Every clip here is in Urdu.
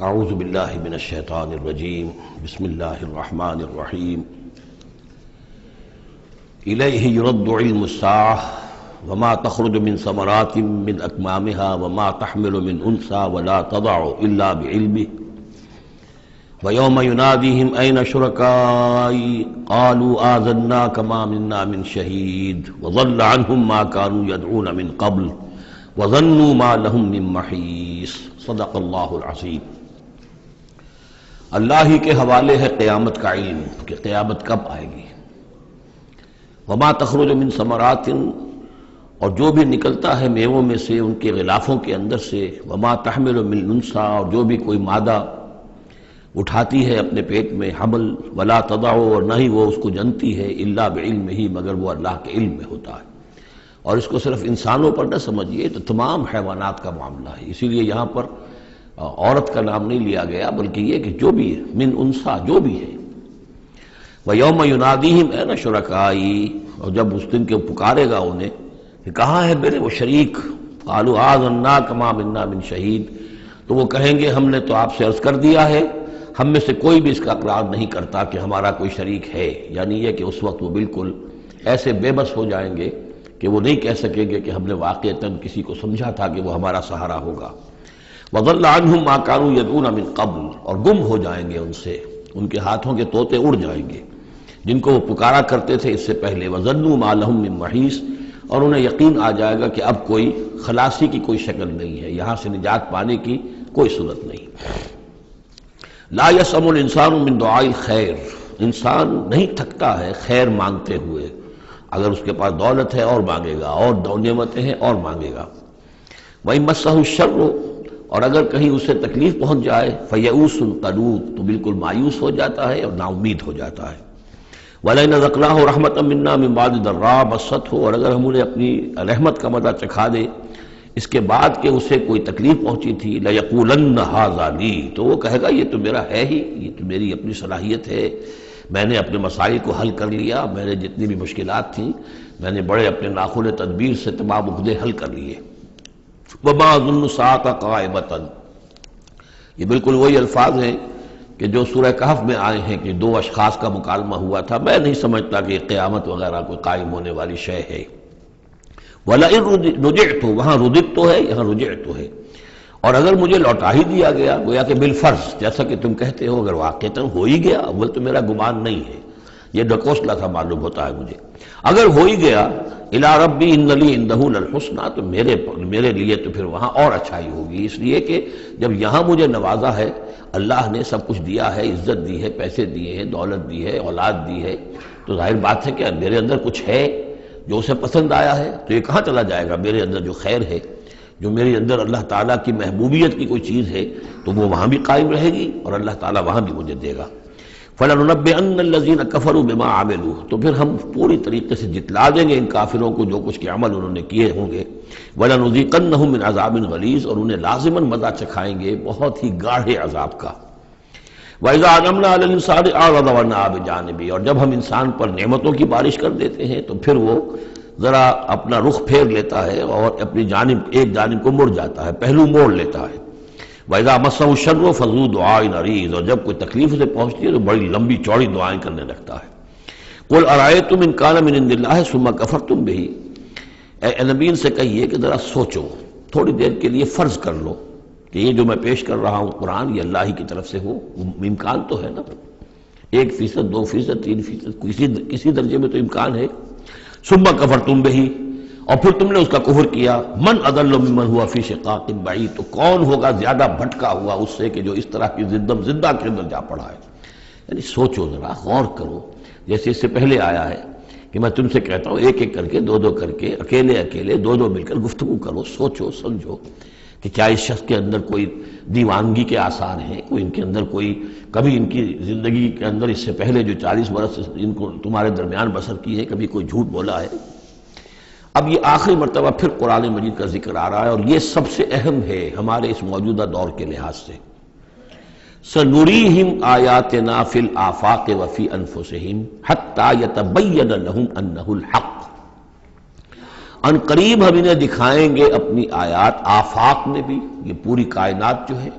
اعوذ باللہ من الشیطان الرجیم بسم اللہ الرحمن الرحیم الیہ یرد علم الساعة وما تخرج من ثمرات من اکمامها وما تحمل من انثى ولا تضع الا بعلمه ویوم ینادیہم این شرکائی قالوا آذناک ما منا من شہید وضل عنہم ما كانوا يدعون من قبل وظنوا ما لهم من محیص صدق اللہ العظیم۔ اللہ ہی کے حوالے ہے قیامت کا علم کہ قیامت کب آئے گی۔ وما تخرج من ثمرات، اور جو بھی نکلتا ہے میووں میں سے ان کے غلافوں کے اندر سے، وما تحمل من انثى، اور جو بھی کوئی مادہ اٹھاتی ہے اپنے پیٹ میں حمل، ولا تضع، اور نہ ہی وہ اس کو جنتی ہے، الا بعلمہ، مگر وہ اللہ کے علم میں ہوتا ہے۔ اور اس کو صرف انسانوں پر نہ سمجھیے، تو تمام حیوانات کا معاملہ ہے۔ اسی لیے یہاں پر عورت کا نام نہیں لیا گیا، بلکہ یہ کہ جو بھی ہے، من انثیٰ، جو بھی ہے۔ وَيَوْمَ يُنَادِيهِمْ أَيْنَ شُرَكَائِي، اور جب اس دن کے پکارے گا انہیں کہ کہاں ہے میرے وہ شریک، قَالُوا آذَنَّاكَ مَا مِنَّا مِن شَهِيدٍ، تو وہ کہیں گے ہم نے تو آپ سے عرض کر دیا ہے، ہم میں سے کوئی بھی اس کا اقرار نہیں کرتا کہ ہمارا کوئی شریک ہے۔ یعنی یہ کہ اس وقت وہ بالکل ایسے بے بس ہو جائیں گے کہ وہ نہیں کہہ سکیں گے کہ ہم نے واقعتاً کسی کو سمجھا تھا کہ وہ ہمارا سہارا ہوگا۔ وَضَلَّ عَنْهُمْ مَا كَانُوا يَدْعُونَ مِن قَبْلُ، اور گم ہو جائیں گے ان سے، ان کے ہاتھوں کے طوطے اڑ جائیں گے جن کو وہ پکارا کرتے تھے اس سے پہلے۔ وَظَنُّوا مَا لَهُم مِّن مَّحِيصٍ، اور انہیں یقین آ جائے گا کہ اب کوئی خلاصی کی کوئی شکل نہیں ہے، یہاں سے نجات پانے کی کوئی صورت نہیں۔ لا يسأم الانسان من دعاء الخیر، انسان نہیں تھکتا ہے خیر مانگتے ہوئے، اگر اس کے پاس دولت ہے اور مانگے گا، اور نعمتیں ہیں اور مانگے گا۔ وَإِن مَّسَّهُ الشَّرُّ، اور اگر کہیں اسے تکلیف پہنچ جائے، فَيَئُوسٌ قَنُوطٌ، تو بالکل مایوس ہو جاتا ہے اور نا امید ہو جاتا ہے۔ وَلَئِنْ أَذَقْنَاهُ رَحْمَةً مِنَّا مِن بَعْدِ ضَرَّاءَ مَسَّتْهُ، اور اگر ہم انہیں اپنی رحمت کا مزہ چکھا دے اس کے بعد کہ اسے کوئی تکلیف پہنچی تھی، لَيَقُولَنَّ هَٰذَا لِي، تو وہ کہے گا یہ تو میرا ہے ہی، یہ تو میری اپنی صلاحیت ہے، میں نے اپنے مسائل کو حل کر لیا، میں نے جتنی بھی مشکلات تھیں میں نے بڑے اپنے ناخن تدبیر سے تمام عقدے حل کر لیے۔ وَمَا أَظُنُّ السَّاعَةَ قَائِمَةً، یہ بالکل وہی الفاظ ہیں کہ جو سورہ کہف میں آئے ہیں کہ دو اشخاص کا مکالمہ ہوا تھا، میں نہیں سمجھتا کہ قیامت وغیرہ کوئی قائم ہونے والی شے ہے۔ وَلَئِن رُجِعْتُ، وہاں رُدِدْتُ ہے، یہاں رُجِعْتُ ہے، اور اگر مجھے لوٹا ہی دیا گیا، گویا کہ بالفرض، جیسا کہ تم کہتے ہو، اگر واقعتاً ہو ہی گیا، اول تو میرا گمان نہیں ہے، یہ ڈکوسلا تھا معلوم ہوتا ہے مجھے، اگر ہو ہی گیا، اِلَىٰ رَبِّي إِنَّ لِي عِندَهُ لَلْحُسْنَىٰ، تو میرے لیے تو پھر وہاں اور اچھائی ہوگی، اس لیے کہ جب یہاں مجھے نوازا ہے، اللہ نے سب کچھ دیا ہے، عزت دی ہے، پیسے دیے ہیں، دولت دی ہے، اولاد دی ہے، تو ظاہر بات ہے کہ میرے اندر کچھ ہے جو اسے پسند آیا ہے، تو یہ کہاں چلا جائے گا؟ میرے اندر جو خیر ہے، جو میرے اندر اللہ تعالیٰ کی محبوبیت کی کوئی چیز ہے، تو وہ وہاں بھی قائم رہے گی اور اللہ تعالیٰ وہاں بھی مجھے دے گا۔ فَلَنُنَبِّئَنَّ الَّذِينَ كَفَرُوا بِمَا عَمِلُوا، تو پھر ہم پوری طریقے سے جتلا دیں گے ان کافروں کو جو کچھ کے عمل انہوں نے کیے ہوں گے۔ وَلَنُذِيقَنَّهُم مِّنْ عَذَابٍ غَلِيظٍ، اور انہیں لازماً مزہ چکھائیں گے بہت ہی گاڑھے عذاب کا۔ وَإِذَا أَنْعَمْنَا عَلَى الْإِنسَانِ أَعْرَضَ وَنَأَىٰ بِجَانِبِهِ، اور جب ہم انسان پر نعمتوں کی بارش کر دیتے ہیں تو پھر وہ ذرا اپنا رخ پھیر لیتا ہے اور اپنی جانب ایک جانب کو مڑ جاتا ہے، پہلو موڑ لیتا ہے۔ وَإِذَا مَسَّهُ الشَّرُّ فَذُو دُعَاءٍ عَرِيضٍ، اور جب کوئی تکلیف اسے پہنچتی ہے تو بڑی لمبی چوڑی دعائیں کرنے لگتا ہے۔ قُلْ أَرَأَيْتُمْ إِنْ كَانَ مِنْ عِنْدِ اللَّهِ ثُمَّ كَفَرْتُمْ بِهِ، اے نبی سے کہیے کہ ذرا سوچو، تھوڑی دیر کے لیے فرض کر لو کہ یہ جو میں پیش کر رہا ہوں قرآن یہ اللہ ہی کی طرف سے ہو، امکان تو ہے نا، 1%، 2%، 3%، کسی درجے میں تو امکان ہے۔ ثُمَّ كَفَرْتُمْ بِهِ، اور پھر تم نے اس کا کفر کیا، من اضل ممن هو فی شقاق بعید، تو کون ہوگا زیادہ بھٹکا ہوا اس سے کہ جو اس طرح کی زندہ کے اندر جا پڑا ہے۔ یعنی سوچو ذرا، غور کرو، جیسے اس سے پہلے آیا ہے کہ میں تم سے کہتا ہوں ایک ایک کر کے، دو دو کر کے، اکیلے اکیلے، دو دو مل کر گفتگو کرو، سوچو سمجھو کہ کیا اس شخص کے اندر کوئی دیوانگی کے آثار ہیں، کوئی ان کے اندر کوئی کبھی ان کی زندگی کے اندر اس سے پہلے جو 40 برس ان کو تمہارے درمیان بسر کی ہے کبھی کوئی جھوٹ بولا ہے۔ اب یہ آخری مرتبہ پھر قرآن مجید کا ذکر آ رہا ہے، اور یہ سب سے اہم ہے ہمارے اس موجودہ دور کے لحاظ سے۔ سَنُرِيهِمْ آيَاتِنَا فِي الْآفَاقِ وَفِي أَنفُسِهِمْ حَتَّى يَتَبَيَّنَ لَهُمْ أَنَّهُ الْحَقُّ، ان قریب ہم انہیں دکھائیں گے اپنی آیات، آفاق میں بھی، یہ پوری کائنات جو ہے،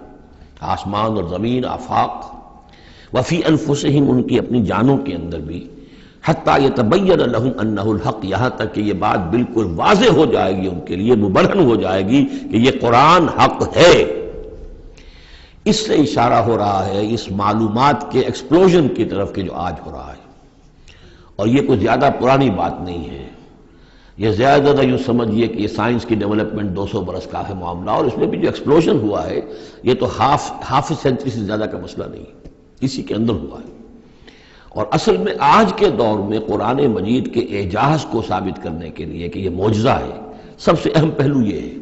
آسمان اور زمین، آفاق، وفی انفسہم، ان کی اپنی جانوں کے اندر بھی، حتیٰ یتبین لہم انہ الحق، یہاں تک کہ یہ بات بالکل واضح ہو جائے گی ان کے لیے، مبرہن ہو جائے گی کہ یہ قرآن حق ہے۔ اس سے اشارہ ہو رہا ہے اس معلومات کے ایکسپلوژن کی طرف کہ جو آج ہو رہا ہے، اور یہ کوئی زیادہ پرانی بات نہیں ہے، یہ زیادہ یوں سمجھیے کہ یہ سائنس کی ڈیولپمنٹ 200 برس کا ہے معاملہ، اور اس میں بھی جو ایکسپلوژن ہوا ہے یہ تو ہاف سینچری سے زیادہ کا مسئلہ نہیں ہے، اسی کے اندر ہوا ہے۔ اور اصل میں آج کے دور میں قرآن مجید کے اعجاز کو ثابت کرنے کے لیے کہ یہ معجزہ ہے، سب سے اہم پہلو یہ ہے۔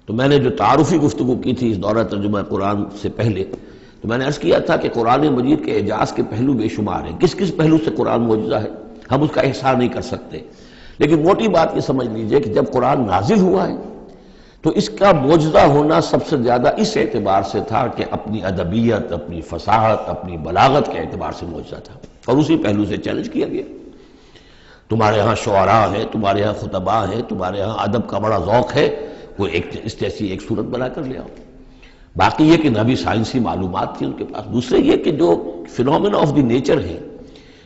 تو میں نے جو تعارفی گفتگو کی تھی اس دورہ ترجمہ قرآن سے پہلے، تو میں نے عرض کیا تھا کہ قرآن مجید کے اعجاز کے پہلو بے شمار ہیں، کس کس پہلو سے قرآن معجزہ ہے ہم اس کا احصاء نہیں کر سکتے، لیکن موٹی بات یہ سمجھ لیجئے کہ جب قرآن نازل ہوا ہے تو اس کا معجزہ ہونا سب سے زیادہ اس اعتبار سے تھا کہ اپنی ادبیت، اپنی فصاحت، اپنی بلاغت کے اعتبار سے معجزہ تھا، اور اسی پہلو سے چیلنج کیا گیا۔ تمہارے ہاں شعراء ہیں، تمہارے ہاں خطباء ہیں، تمہارے ہاں ادب کا بڑا ذوق ہے، وہ اس جیسی ایک صورت بنا کر لے آؤ۔ باقی یہ کہ نہ بھی سائنسی معلومات تھی ان کے پاس، دوسرے یہ کہ جو فینومینا آف دی نیچر ہے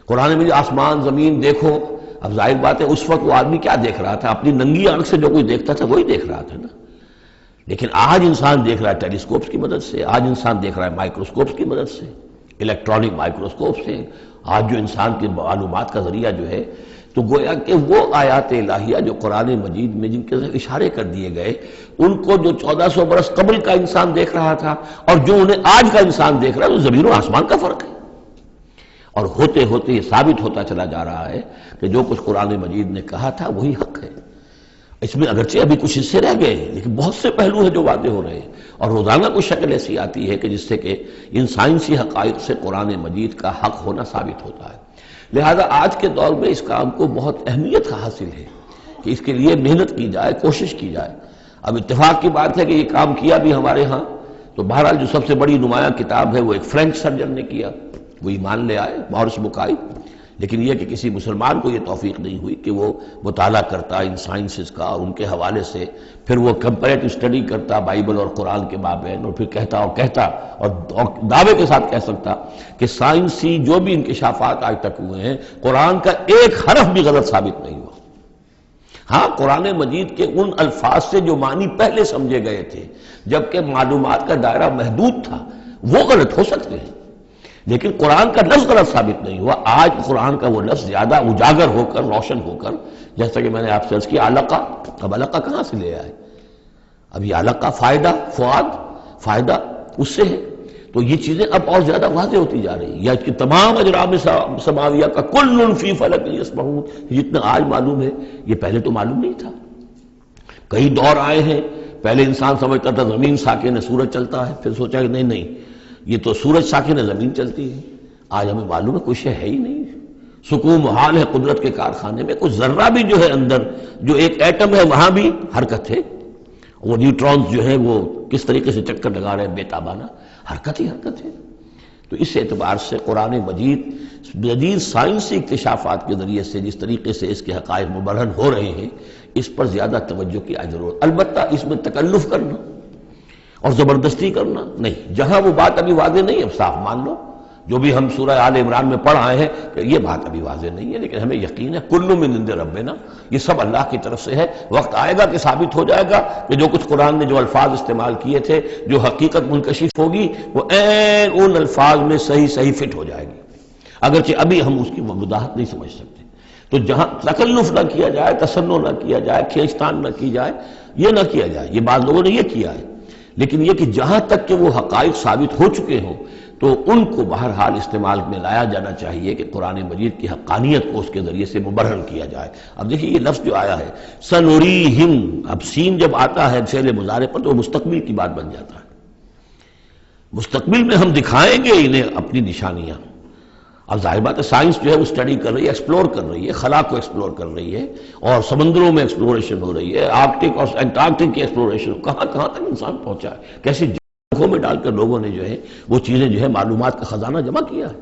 قرآن میں، جو آسمان زمین دیکھو، اب ظاہر بات ہے اس وقت وہ آدمی کیا دیکھ رہا تھا؟ اپنی ننگی آنکھ سے جو کوئی دیکھتا تھا وہی دیکھ رہا تھا نا، لیکن آج انسان دیکھ رہا ہے ٹیلیسکوپس کی مدد سے، آج انسان دیکھ رہا ہے مائکروسکوپس کی مدد سے، الیکٹرانک مائکروسکوپ سے، آج جو انسان کی معلومات کا ذریعہ جو ہے، تو گویا کہ وہ آیات الہیہ جو قرآن مجید میں جن کے اشارے کر دیے گئے، ان کو جو 1400 برس قبل کا انسان دیکھ رہا تھا اور جو انہیں آج کا انسان دیکھ رہا ہے، وہ زمین و آسمان کا فرق ہے۔ اور ہوتے ہوتے یہ ثابت ہوتا چلا جا رہا ہے کہ جو کچھ قرآن مجید نے کہا تھا وہی حق ہے۔ اس میں اگرچہ ابھی کچھ حصے رہ گئے ہیں، لیکن بہت سے پہلو ہیں جو واضح ہو رہے ہیں، اور روزانہ کچھ شکل ایسی آتی ہے کہ جس سے کہ ان سائنسی حقائق سے قرآن مجید کا حق ہونا ثابت ہوتا ہے۔ لہذا آج کے دور میں اس کام کو بہت اہمیت حاصل ہے کہ اس کے لیے محنت کی جائے، کوشش کی جائے۔ اب اتفاق کی بات ہے کہ یہ کام کیا بھی ہمارے ہاں، تو بہرحال جو سب سے بڑی نمایاں کتاب ہے وہ ایک فرینچ سرجن نے کیا، وہ ایمان لے آئے، مورس بکائی، لیکن یہ کہ کسی مسلمان کو یہ توفیق نہیں ہوئی کہ وہ مطالعہ کرتا ان سائنسز کا اور ان کے حوالے سے پھر وہ کمپیریٹو اسٹڈی کرتا بائبل اور قرآن کے مابین، اور پھر کہتا اور دعوے کے ساتھ کہہ سکتا کہ سائنسی جو بھی انکشافات آج تک ہوئے ہیں قرآن کا ایک حرف بھی غلط ثابت نہیں ہوا۔ ہاں، قرآن مجید کے ان الفاظ سے جو معنی پہلے سمجھے گئے تھے جبکہ معلومات کا دائرہ محدود تھا وہ غلط ہو سکتے ہیں، لیکن قرآن کا لفظ غلط ثابت نہیں ہوا۔ آج قرآن کا وہ لفظ زیادہ اجاگر ہو کر، روشن ہو کر، جیسا کہ میں نے آپ سے عرض کیا علقہ، اب علقہ کہاں سے لے آئے؟ اب یہ علقہ فائدہ، فؤاد، فائدہ اس سے ہے، تو یہ چیزیں اب اور زیادہ واضح ہوتی جا رہی ہیں۔ یا کہ تمام اجرام سماویہ کا کل فی فلک یسبحون، جتنا آج معلوم ہے یہ پہلے تو معلوم نہیں تھا۔ کئی دور آئے ہیں، پہلے انسان سمجھتا تھا زمین ساکن ہے، سورج چلتا ہے، پھر سوچا کہ نہیں یہ تو سورج ساکن ہے، زمین چلتی ہے۔ آج ہمیں معلوم ہے کوئی شے ہے ہی نہیں، سکون محال ہے قدرت کے کارخانے میں، کوئی ذرہ بھی جو ہے اندر، جو ایک ایٹم ہے وہاں بھی حرکت ہے، وہ نیوٹرونز جو ہیں وہ کس طریقے سے چکر لگا رہے ہیں بے تابانہ، حرکت ہی حرکت ہے۔ تو اس اعتبار سے قرآن مجید جدید سائنسی اکتشافات کے ذریعے سے جس طریقے سے اس کے حقائق مبرہن ہو رہے ہیں، اس پر زیادہ توجہ کی ضرورت۔ البتہ اس میں تکلف کرنا اور زبردستی کرنا نہیں، جہاں وہ بات ابھی واضح نہیں ہے اب صاف مان لو، جو بھی ہم سورہ آل عمران میں پڑھ آئے ہیں کہ یہ بات ابھی واضح نہیں ہے، لیکن ہمیں یقین ہے کل من عند ربنا، یہ سب اللہ کی طرف سے ہے۔ وقت آئے گا کہ ثابت ہو جائے گا کہ جو کچھ قرآن نے جو الفاظ استعمال کیے تھے، جو حقیقت منکشف ہوگی، وہ عین ان الفاظ میں صحیح فٹ ہو جائے گی، اگرچہ ابھی ہم اس کی وضاحت نہیں سمجھ سکتے۔ تو جہاں تکلف نہ کیا جائے، تصنع نہ کیا جائے، کھینچتان نہ کی جائے، یہ نہ کیا جائے، یہ بعض لوگوں نے یہ کیا ہے، لیکن یہ کہ جہاں تک کہ وہ حقائق ثابت ہو چکے ہوں تو ان کو بہرحال استعمال میں لایا جانا چاہیے کہ قرآن مجید کی حقانیت کو اس کے ذریعے سے مبرہن کیا جائے۔ اب دیکھیے یہ لفظ جو آیا ہے سنوریہم، اب سین جب آتا ہے فعل مضارع پر تو مستقبل کی بات بن جاتا ہے، مستقبل میں ہم دکھائیں گے انہیں اپنی نشانیاں۔ اب ظاہر بات ہے سائنس جو ہے وہ اسٹڈی کر رہی ہے، ایکسپلور کر رہی ہے، خلا کو ایکسپلور کر رہی ہے، اور سمندروں میں ایکسپلوریشن ہو رہی ہے، آرکٹک اور انٹارکٹک کی ایکسپلوریشن، کہاں تک انسان پہنچا ہے، کیسے جنگوں میں ڈال کر لوگوں نے جو ہے وہ چیزیں جو ہے معلومات کا خزانہ جمع کیا ہے۔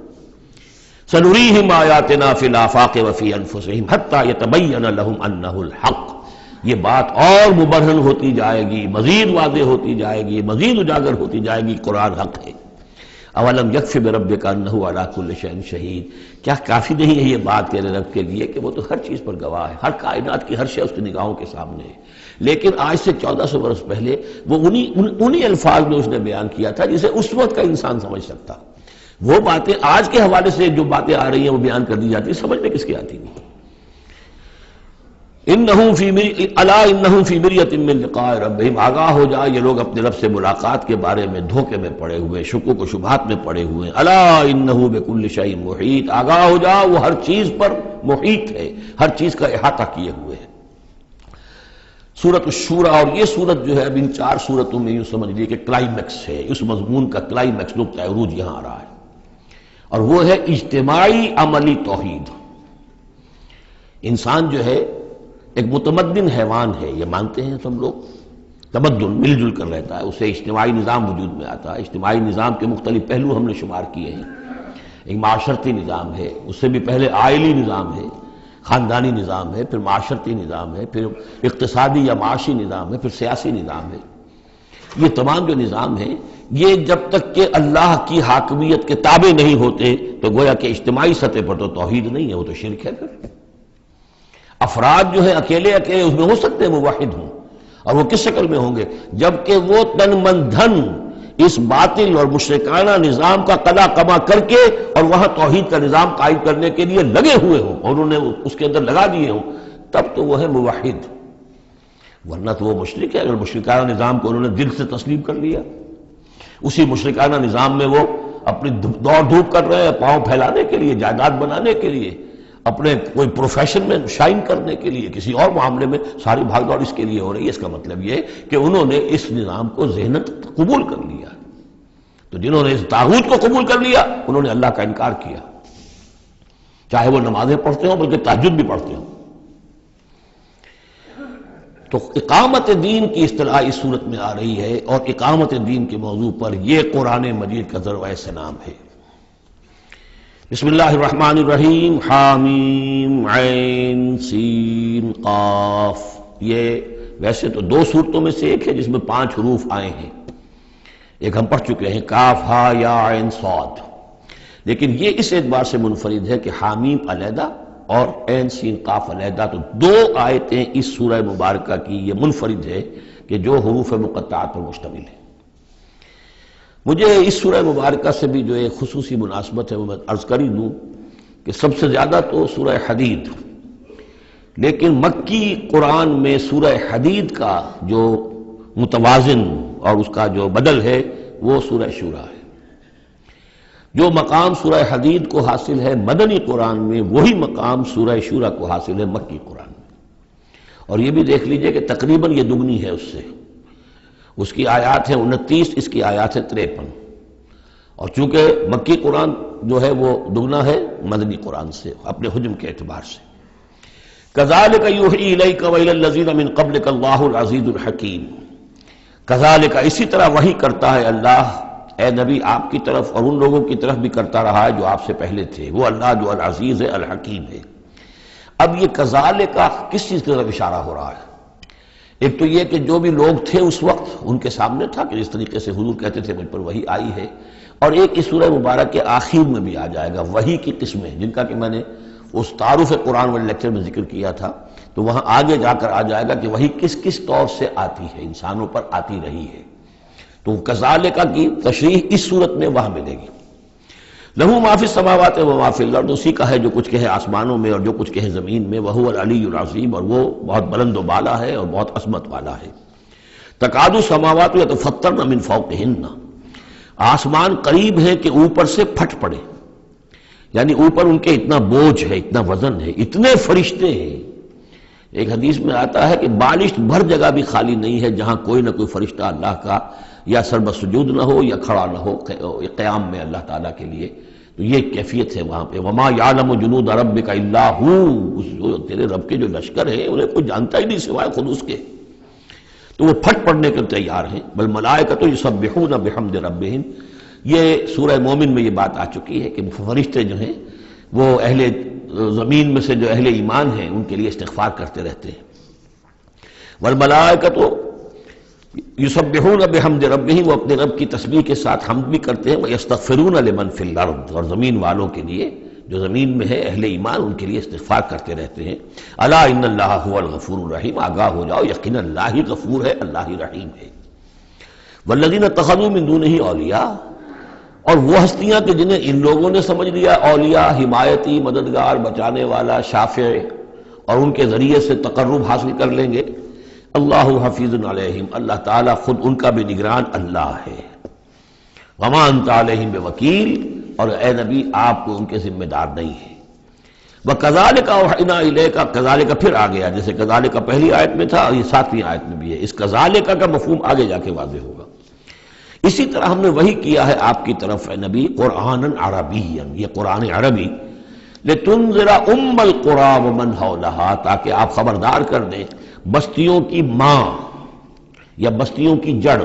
سنریہم آیاتنا فی الآفاق وفی انفسہم حتی یتبین لہم انہ الحق، یہ بات اور مبرہن ہوتی جائے گی، مزید واضح ہوتی جائے گی، مزید اجاگر ہوتی جائے گی، قرآن حق ہے۔ اولم یکفی بربک انہ علی کل شیء شہید، کیا کافی نہیں ہے یہ بات تیرے رب کے لیے کہ وہ تو ہر چیز پر گواہ ہے، ہر کائنات کی ہر شے اس کی نگاہوں کے سامنے ہے۔ لیکن آج سے 1400 برس پہلے وہ انہی الفاظ میں اس نے بیان کیا تھا جسے اس وقت کا انسان سمجھ سکتا۔ وہ باتیں آج کے حوالے سے جو باتیں آ رہی ہیں وہ بیان کر دی جاتی ہیں، سمجھ میں کس کی آتی نہیں۔ الا انہم فی مریۃ من لقاء ربہم، آگاہ ہو جا یہ لوگ اپنے رب سے ملاقات کے بارے میں دھوکے میں پڑے ہوئے، شکوک و شبہات میں پڑے ہوئے۔ الا انہ بکل شیء محیط، آگاہ ہو جا وہ ہر چیز پر محیط ہے، ہر چیز کا احاطہ کیے ہوئے ہے۔ سورۃ الشورى، اور یہ سورت جو ہے اب ان 4 سورتوں میں یوں سمجھ لیے کہ کلائمیکس ہے، اس مضمون کا کلائمیکس، نقطہ عروج یہاں آ رہا ہے، اور وہ ہے اجتماعی عملی توحید۔ انسان جو ہے ایک متمدن حیوان ہے، یہ مانتے ہیں سب لوگ، تمدن مل جل کر رہتا ہے، اسے اجتماعی نظام وجود میں آتا ہے۔ اجتماعی نظام کے مختلف پہلو ہم نے شمار کیے ہیں، ایک معاشرتی نظام ہے، اس سے بھی پہلے عائلی نظام ہے، خاندانی نظام ہے، پھر معاشرتی نظام ہے، پھر اقتصادی یا معاشی نظام ہے، پھر سیاسی نظام ہے۔ یہ تمام جو نظام ہیں یہ جب تک کہ اللہ کی حاکمیت کے تابع نہیں ہوتے تو گویا کہ اجتماعی سطح پر تو توحید نہیں ہے، وہ تو شرک ہے۔ پھر افراد جو ہیں اکیلے اس میں ہو سکتے ہیں موحد ہوں، اور وہ کس شکل میں ہوں گے؟ جبکہ وہ تن من دھن اس باطل اور مشرکانہ نظام کا قضا کما کر کے اور وہاں توحید کا نظام قائم کرنے کے لیے لگے ہوئے ہوں اور انہوں نے اس کے اندر لگا دیے ہوں، تب تو وہ ہے موحد، ورنہ تو وہ مشرک ہے۔ اگر مشرکانہ نظام کو انہوں نے دل سے تسلیم کر لیا، اسی مشرکانہ نظام میں وہ اپنی دوڑ دھوپ کر رہے ہیں پاؤں پھیلانے کے لیے، جائیداد بنانے کے لیے، اپنے کوئی پروفیشن میں شائن کرنے کے لیے، کسی اور معاملے میں ساری بھاگ دوڑ اس کے لیے ہو رہی ہے، اس کا مطلب یہ کہ انہوں نے اس نظام کو ذہناً قبول کر لیا۔ تو جنہوں نے اس طاغوت کو قبول کر لیا انہوں نے اللہ کا انکار کیا، چاہے وہ نمازیں پڑھتے ہوں بلکہ تہجد بھی پڑھتے ہوں۔ تو اقامت دین کی اصطلاح اس صورت میں آ رہی ہے، اور اقامت دین کے موضوع پر یہ قرآن مجید کا ذروۂ سنام ہے۔ بسم اللہ الرحمن الرحیم، حامیم عین سین قاف۔ یہ ویسے تو 2 صورتوں میں سے ایک ہے جس میں 5 حروف آئے ہیں، ایک ہم پڑھ چکے ہیں کاف ہا یا عین صاد، لیکن یہ اس اعتبار سے منفرد ہے کہ حامیم علیحدہ اور عین سین قاف علیحدہ، تو 2 آیتیں اس سورہ مبارکہ کی یہ منفرد ہے کہ جو حروف مقطعات پر مشتمل ہے۔ مجھے اس سورہ مبارکہ سے بھی جو ایک خصوصی مناسبت ہے وہ میں عرض کر ہی دوں کہ سب سے زیادہ تو سورہ حدید، لیکن مکی قرآن میں سورہ حدید کا جو متوازن اور اس کا جو بدل ہے وہ سورہ شورى ہے۔ جو مقام سورہ حدید کو حاصل ہے مدنی قرآن میں، وہی مقام سورہ شورى کو حاصل ہے مکی قرآن میں، اور یہ بھی دیکھ لیجئے کہ تقریباً یہ دگنی ہے اس سے، اس کی آیات ہیں 29، اس کی آیات ہیں 53، اور چونکہ مکی قرآن جو ہے وہ دگنا ہے مدنی قرآن سے اپنے حجم کے اعتبار سے۔ کذالک یوحی الیک والی الذین من قبلک اللہ العزیز الحکیم، کذالک اسی طرح وحی کرتا ہے اللہ اے نبی آپ کی طرف اور ان لوگوں کی طرف بھی کرتا رہا ہے جو آپ سے پہلے تھے، وہ اللہ جو العزیز ہے الحکیم ہے۔ اب یہ کذالک کس چیز کی طرف اشارہ ہو رہا ہے؟ ایک تو یہ کہ جو بھی لوگ تھے اس وقت ان کے سامنے تھا کہ جس طریقے سے حضور کہتے تھے مجھ پر وحی آئی ہے، اور ایک اس سورہ مبارک کے آخر میں بھی آ جائے گا وحی کی قسمیں، جن کا کہ میں نے اس تعارف قرآن والے لیکچر میں ذکر کیا تھا، تو وہاں آگے جا کر آ جائے گا کہ وحی کس کس طور سے آتی ہے، انسانوں پر آتی رہی ہے۔ تو کذالک کی تشریح اس صورت میں وہاں ملے گی۔ لہو ما فی السماوات و ما فی الارض، اسی کا ہے جو کچھ کہ ہے آسمانوں میں اور جو کچھ کہ ہے زمین میں، وہو العلی العظیم، اور وہ بہت بلند و بالا ہے اور بہت عظمت والا ہے۔ تکاد السماوات یتفطرن من فوقہن، آسمان قریب ہے کہ اوپر سے پھٹ پڑے، یعنی اوپر ان کے اتنا بوجھ ہے، اتنا وزن ہے، اتنے فرشتے ہیں۔ ایک حدیث میں آتا ہے کہ بالشت بھر جگہ بھی خالی نہیں ہے جہاں کوئی نہ کوئی فرشتہ اللہ کا یا سر بسجود نہ ہو یا کھڑا نہ ہو قیام میں اللہ تعالیٰ کے لیے، تو یہ کیفیت ہے وہاں پہ۔ وما یعلم جنود ربک الا ہو، جو تیرے رب کے جو لشکر ہیں انہیں کوئی جانتا ہی نہیں سوائے خود اس کے، تو وہ پھٹ پڑنے کے تیار ہیں۔ بل ملائکۃ یسبحون بحمد ربہم، یہ سورہ مومن میں یہ بات آ چکی ہے کہ فرشتے جو ہیں وہ اہل زمین میں سے جو اہل ایمان ہیں ان کے لیے استغفار کرتے رہتے ہیں۔ والملائکۃ یسبحون بحمد ربہم، وہ اپنے رب کی تسبیح کے ساتھ حمد بھی کرتے ہیں، ویستغفرون لمن فی الارض، اور زمین والوں کے لیے جو زمین میں ہے اہل ایمان ان کے لیے استغفار کرتے رہتے ہیں۔ الا ان اللہ هو الغفور الرحیم، آگاہ ہو جاؤ یقینا اللہ ہی غفور ہے، اللہ ہی رحیم ہے۔ والذین اتخذوا من دونہ اولیاء، اور وہ ہستیاں کہ جنہیں ان لوگوں نے سمجھ لیا اولیاء، حمایتی، مددگار، بچانے والا، شافع، اور ان کے ذریعے سے تقرب حاصل کر لیں گے۔ اللہ حفیظ علیہم، اللہ تعالیٰ خود ان کا بھی نگران اللہ ہے۔ وما انت علیہم بوکیل، اور اے نبی آپ کو ان کے ذمہ دار نہیں ہے۔ وَكَذَلِكَ أَوْحَيْنَا إِلَيْكَ، کذالک پھر آ گیا، جیسے کذالک پہلی آیت میں تھا اور یہ 7ویں آیت میں بھی ہے، اس کذالک کا مفہوم آگے جا کے واضح ہوگا۔ اسی طرح ہم نے وہی کیا ہے آپ کی طرف اے نبی، قرآنًا عربیًا، یہ قرآن عربی، لِتُنذِرَ أُمَّ الْقُرَىٰ وَمَنْ حَوْلَهَا، تاکہ آپ خبردار کر دیں بستیوں کی ماں یا بستیوں کی جڑ،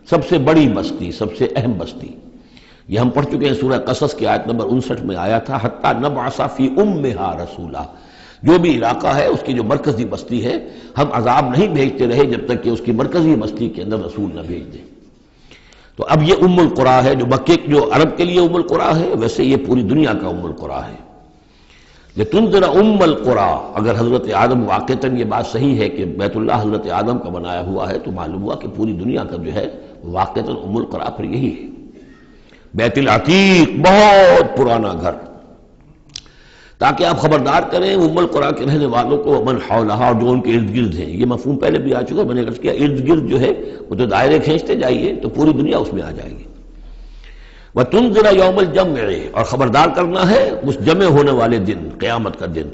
سب سے بڑی بستی، سب سے اہم بستی۔ یہ ہم پڑھ چکے ہیں سورہ قصص کی آیت نمبر 59 میں آیا تھا، حتیٰ نبعث فی امہا رسولا، جو بھی علاقہ ہے اس کی جو مرکزی بستی ہے ہم عذاب نہیں بھیجتے رہے جب تک کہ اس کی مرکزی بستی کے اندر رسول نہ بھیج دیں۔ تو اب یہ ام القریٰ ہے، جو مکے جو عرب کے لیے ام القریٰ ہے، ویسے یہ پوری دنیا کا ام القریٰ ہے۔ لتنذر ام القریٰ، اگر حضرت آدم واقعتاً یہ بات صحیح ہے کہ بیت اللہ حضرت آدم کا بنایا ہوا ہے، تو معلوم ہوا کہ پوری دنیا کا جو ہے واقعتاً ام القریٰ پھر یہی ہے، بیت العتیق، بہت پرانا گھر، تاکہ آپ خبردار کریں ام القریٰ کے رہنے والوں کو، ومن حولہا، اور جو ان کے ارد گرد ہیں۔ یہ مفہوم پہلے بھی آ چکا، میں نے عرض کیا ارد گرد جو ہے وہ تو دائرے کھینچتے جائیے تو پوری دنیا اس میں آ جائے گی۔ وَتُنذِرَ يَوْمَ الْجَمْعِ، اور خبردار کرنا ہے اس جمع ہونے والے دن، قیامت کا دن،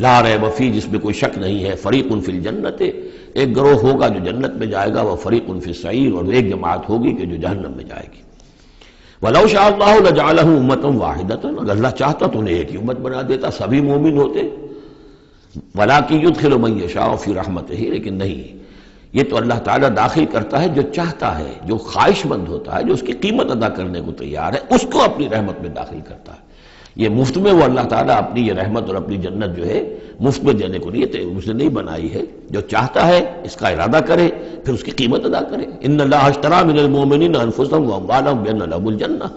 لا ریب فیہ، جس میں کوئی شک نہیں ہے، فریق فی الجنت، ایک گروہ ہوگا جو جنت میں جائے گا، وفریق فی السعیر، اور ایک جماعت ہوگی کہ جو جہنم میں جائے گی۔ وَلَوْ شَاءَ اللَّهُ لَجَعَلَهُمْ أُمَّةً وَاحِدَةً، اگر اللہ چاہتا تو انہیں ایک ہی امت بنا دیتا، سبھی مومن ہوتے۔ وَلَٰكِن يُدْخِلُ مَن يَشَاءُ فِي رَحْمَتِهِ، لیکن نہیں، یہ تو اللہ تعالیٰ داخل کرتا ہے جو چاہتا ہے، جو خواہش مند ہوتا ہے، جو اس کی قیمت ادا کرنے کو تیار ہے، اس کو اپنی رحمت میں داخل کرتا ہے۔ یہ مفت میں وہ اللہ تعالیٰ اپنی یہ رحمت اور اپنی جنت جو ہے مفت میں دینے کو اس نے نہیں بنائی ہے، جو چاہتا ہے اس کا ارادہ کرے پھر اس کی قیمت ادا کرے۔ ان اللہ اشتری من المؤمنین انفسهم واموالهم بان لهم الجنہ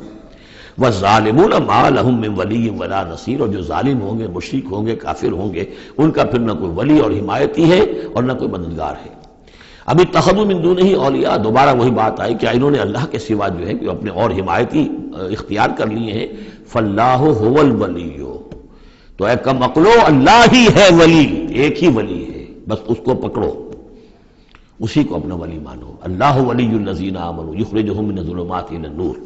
والظالمون ما لهم من ولی ولا نصیر، اور جو ظالم ہوں گے، مشرک ہوں گے، کافر ہوں گے، ان کا پھر نہ کوئی ولی اور حمایتی ہے اور نہ کوئی مددگار ہے۔ ابھی اتخذوا من دونہ اولیاء، دوبارہ وہی بات آئی کہ انہوں نے اللہ کے سوا جو ہے کہ اپنے اور حمایتی اختیار کر لیے ہیں۔ فاللہ هو الولی، تو اے کم عقلو، اللہ ہی ہے ولی، ایک ہی ولی ہے، بس اس کو پکڑو، اسی کو اپنا ولی مانو۔ اللہ ولی الذین آمنوا یخرجہم من الظلمات الی النور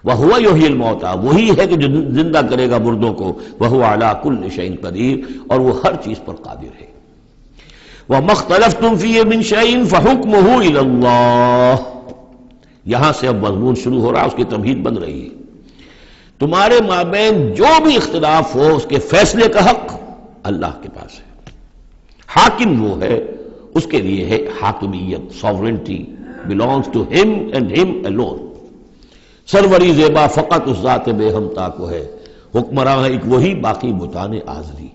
وہو یحیی الموتیٰ، وہی ہے کہ جو زندہ کرے گا مردوں کو، وہو علی کل شیء قدیر، اور وہ ہر چیز پر قادر ہے۔ وَمَا اخْتَلَفْتُمْ فِيهِ مِنْ شَيْءٍ فَحُكْمُهُ إِلَى اللَّهِ، یہاں سے اب مضمون شروع ہو رہا، اس کی تمہید بن رہی ہے۔ تمہارے مابین جو بھی اختلاف ہو اس کے فیصلے کا حق اللہ کے پاس ہے، حاکم وہ ہے، اس کے لیے ہے حاکمیت، sovereignty belongs to him and him alone۔ سروری زیبا فقط اس ذات بے ہمتا کو ہے، حکمراں ہے ایک وہی، باقی بتانے آزری۔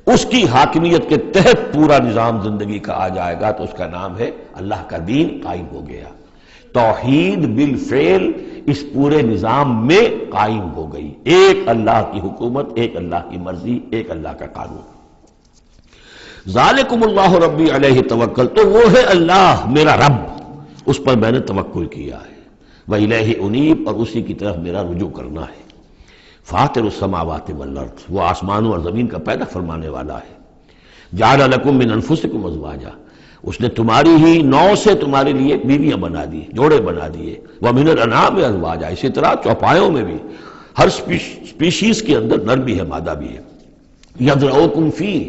اس کی حاکمیت کے تحت پورا نظام زندگی کا آ جائے گا تو اس کا نام ہے اللہ کا دین قائم ہو گیا۔ توحید بالفعل اس پورے نظام میں قائم ہو گئی، ایک اللہ کی حکومت، ایک اللہ کی مرضی، ایک اللہ کا قانون۔ ذالکم اللہ ربی علیہ توکل، تو وہ ہے اللہ میرا رب، اس پر میں نے توکل کیا ہے۔ وإلیہ انیب، اور اسی کی طرف میرا رجوع کرنا ہے۔ فاطر السماوات والارض، وہ آسمانوں اور زمین کا پیدا فرمانے والا ہے۔ جعل لکم من انفسکم ازواجا، اس نے تمہاری ہی نو سے تمہارے لیے بیویاں بنا دی، جوڑے بنا دیے۔ ومن الانعام ازواجا، اسی طرح چوپایوں میں بھی ہر سپیشیز کے اندر نر بھی ہے، مادہ بھی ہے۔ یذرؤکم فیہ،